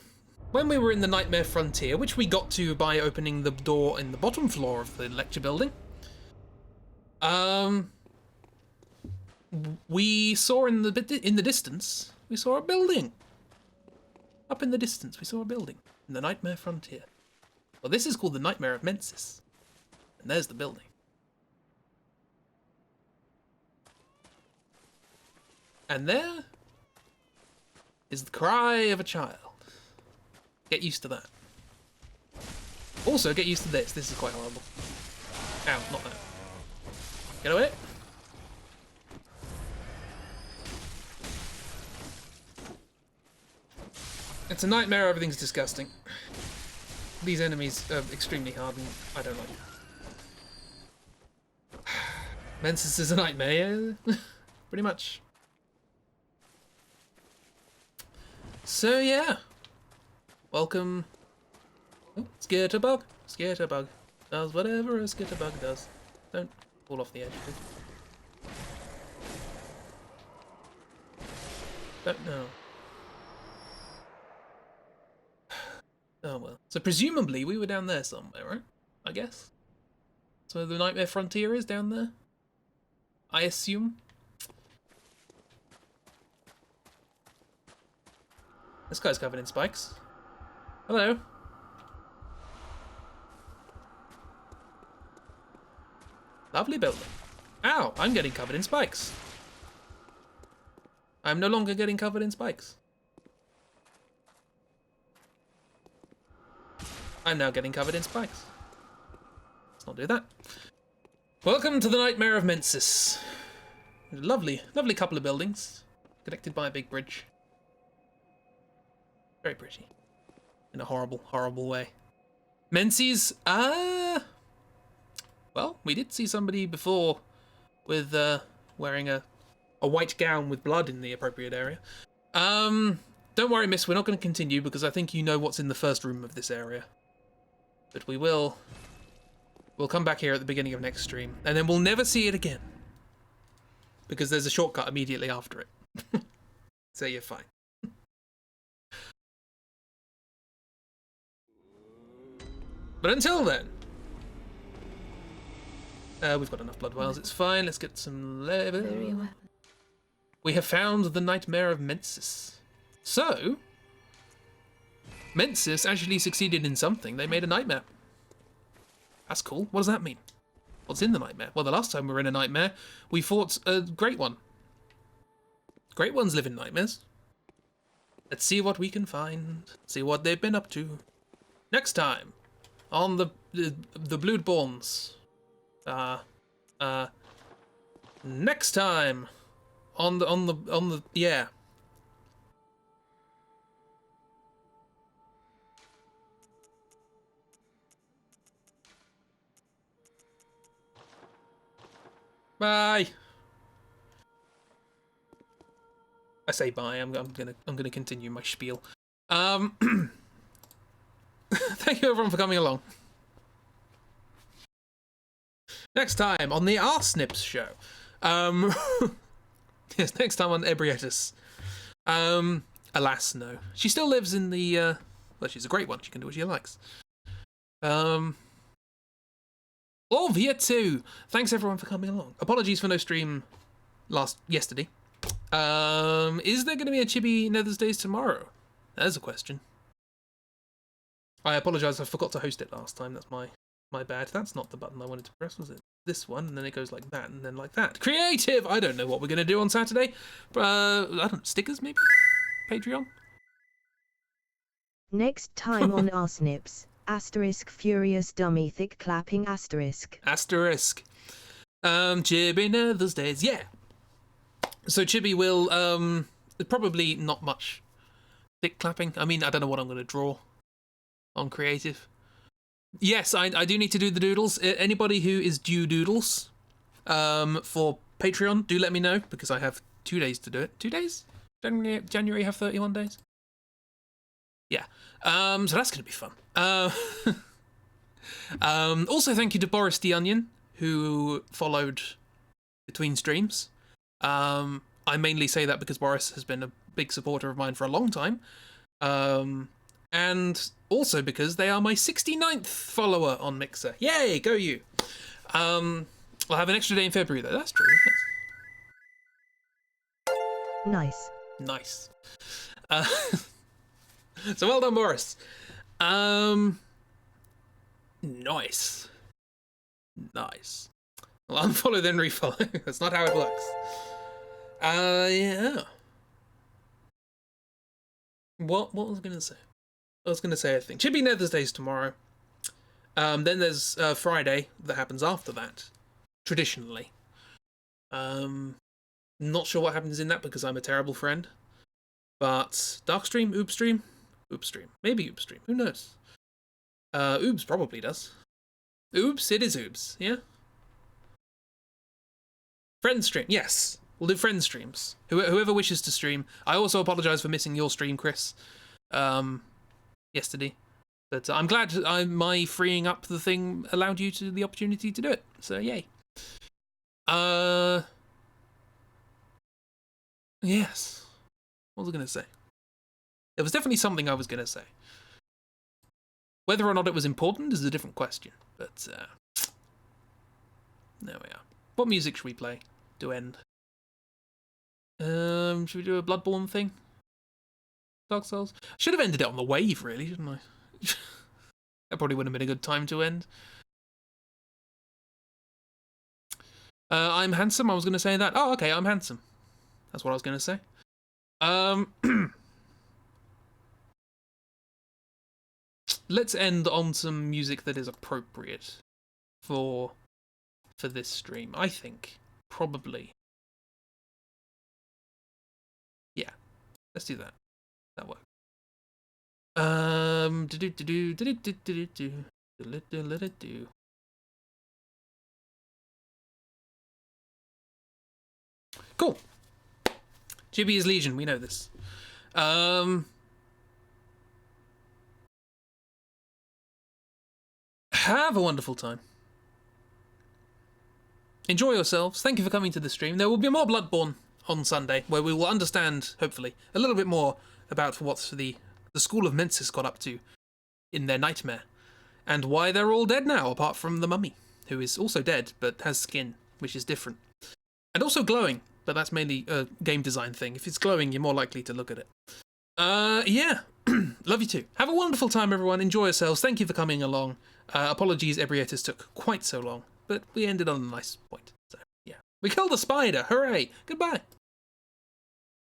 when we were in the Nightmare Frontier, which we got to by opening the door in the bottom floor of the lecture building, we saw in the distance, we saw a building. Up in the distance, we saw a building in the Nightmare Frontier. Well, this is called the Nightmare of Mensis. And there's the building. And there is the cry of a child. Get used to that. Also, get used to this. This is quite horrible. Ow, not that. Get away. It's a nightmare, everything's disgusting. These enemies are extremely hard and I don't like it. Mensis is a nightmare, yeah. Pretty much. So yeah. Welcome. Oh, Skitterbug. Skitterbug does whatever a skitterbug does. Don't fall off the edge, please. Don't know. Oh well. So presumably we were down there somewhere, right? I guess. So the Nightmare Frontier is down there? I assume? This guy's covered in spikes. Hello. Lovely building. Ow, I'm getting covered in spikes. I'm no longer getting covered in spikes. I'm now getting covered in spikes. Let's not do that. Welcome to the Nightmare of Mensis. Lovely, lovely couple of buildings, connected by a big bridge. Very pretty. In a horrible, horrible way. Menses, well, we did see somebody before with, wearing a white gown with blood in the appropriate area. Don't worry, miss, we're not going to continue because I think you know what's in the first room of this area. But we will. We'll come back here at the beginning of next stream, and then we'll never see it again. Because there's a shortcut immediately after it. So you're fine. But until then, we've got enough blood vials, it's fine. Let's get some level. Very well. We have found the Nightmare of Mensis. So, Mensis actually succeeded in something. They made a nightmare. That's cool. What does that mean? What's in the nightmare? Well, the last time we were in a nightmare, we fought a great one. Great ones live in nightmares. Let's see what we can find. See what they've been up to. Next time, on the Bloodborns. Next time, on the yeah. Bye. I say bye. I'm gonna continue my spiel. Thank you everyone for coming along. Next time on the Arsnips show. Yes, next time on Ebrietus. Alas, no. She still lives in the well, she's a great one. She can do what she likes. Albeit too. Thanks everyone for coming along. Apologies for no stream yesterday. Is there going to be a Chibi Nether's Days tomorrow? There's a question. I apologise, I forgot to host it last time. That's my bad. That's not the button I wanted to press, was it? This one, and then it goes like that, and then like that. Creative! I don't know what we're going to do on Saturday. I don't stickers maybe? Patreon? Next time on Arsnips. Asterisk furious dummy thick clapping asterisk. Asterisk. Chibi Nether's Days, yeah. So Chibi will, probably not much thick clapping. I mean, I don't know what I'm going to draw on creative. Yes, I do need to do the doodles. Anybody who is due doodles, for Patreon, do let me know, because I have 2 days to do it. 2 days? January have 31 days? Yeah. So that's going to be fun. Also, thank you to Boris the Onion, who followed between streams. I mainly say that because Boris has been a big supporter of mine for a long time. And also because they are my 69th follower on Mixer. Yay, go you. I'll have an extra day in February, though. That's true. Nice. Nice. So well done, Boris. Nice. Nice. Well, unfollow then refollow. That's not how it works. Yeah. What was I gonna say? I was gonna say a thing. Chibi Nether's Days tomorrow. Then there's Friday that happens after that. Traditionally. Not sure what happens in that because I'm a terrible friend. But Dark Stream, Oob Stream, Oops stream. Maybe Oops stream. Who knows? Oops probably does. Oops, it is Oops, yeah? Friend stream, yes. We'll do friend streams. Whoever wishes to stream. I also apologise for missing your stream, Chris, yesterday. But I'm glad my freeing up the thing allowed you the opportunity to do it. So, yay. Yes. What was I going to say? There was definitely something I was going to say. Whether or not it was important is a different question. But, there we are. What music should we play to end? Should we do a Bloodborne thing? Dark Souls? I should have ended it on the wave, really, shouldn't I? That probably would have been a good time to end. I'm handsome, I was going to say that. Oh, okay, I'm handsome. That's what I was going to say. Let's end on some music that is appropriate for this stream. I think, probably. Yeah, let's do that. That works. Cool. Chibi is Legion, we know this. Have a wonderful time. Enjoy yourselves. Thank you for coming to the stream. There will be more Bloodborne on Sunday, where we will understand, hopefully, a little bit more about what the School of Mensis got up to in their nightmare, and why they're all dead now, apart from the mummy, who is also dead, but has skin, which is different. And also glowing, but that's mainly a game design thing. If it's glowing, you're more likely to look at it. Yeah. Love you too. Have a wonderful time, everyone. Enjoy yourselves. Thank you for coming along. Apologies, Ebrietis took quite so long, but we ended on a nice point. So, yeah. We killed a spider. Hooray. Goodbye.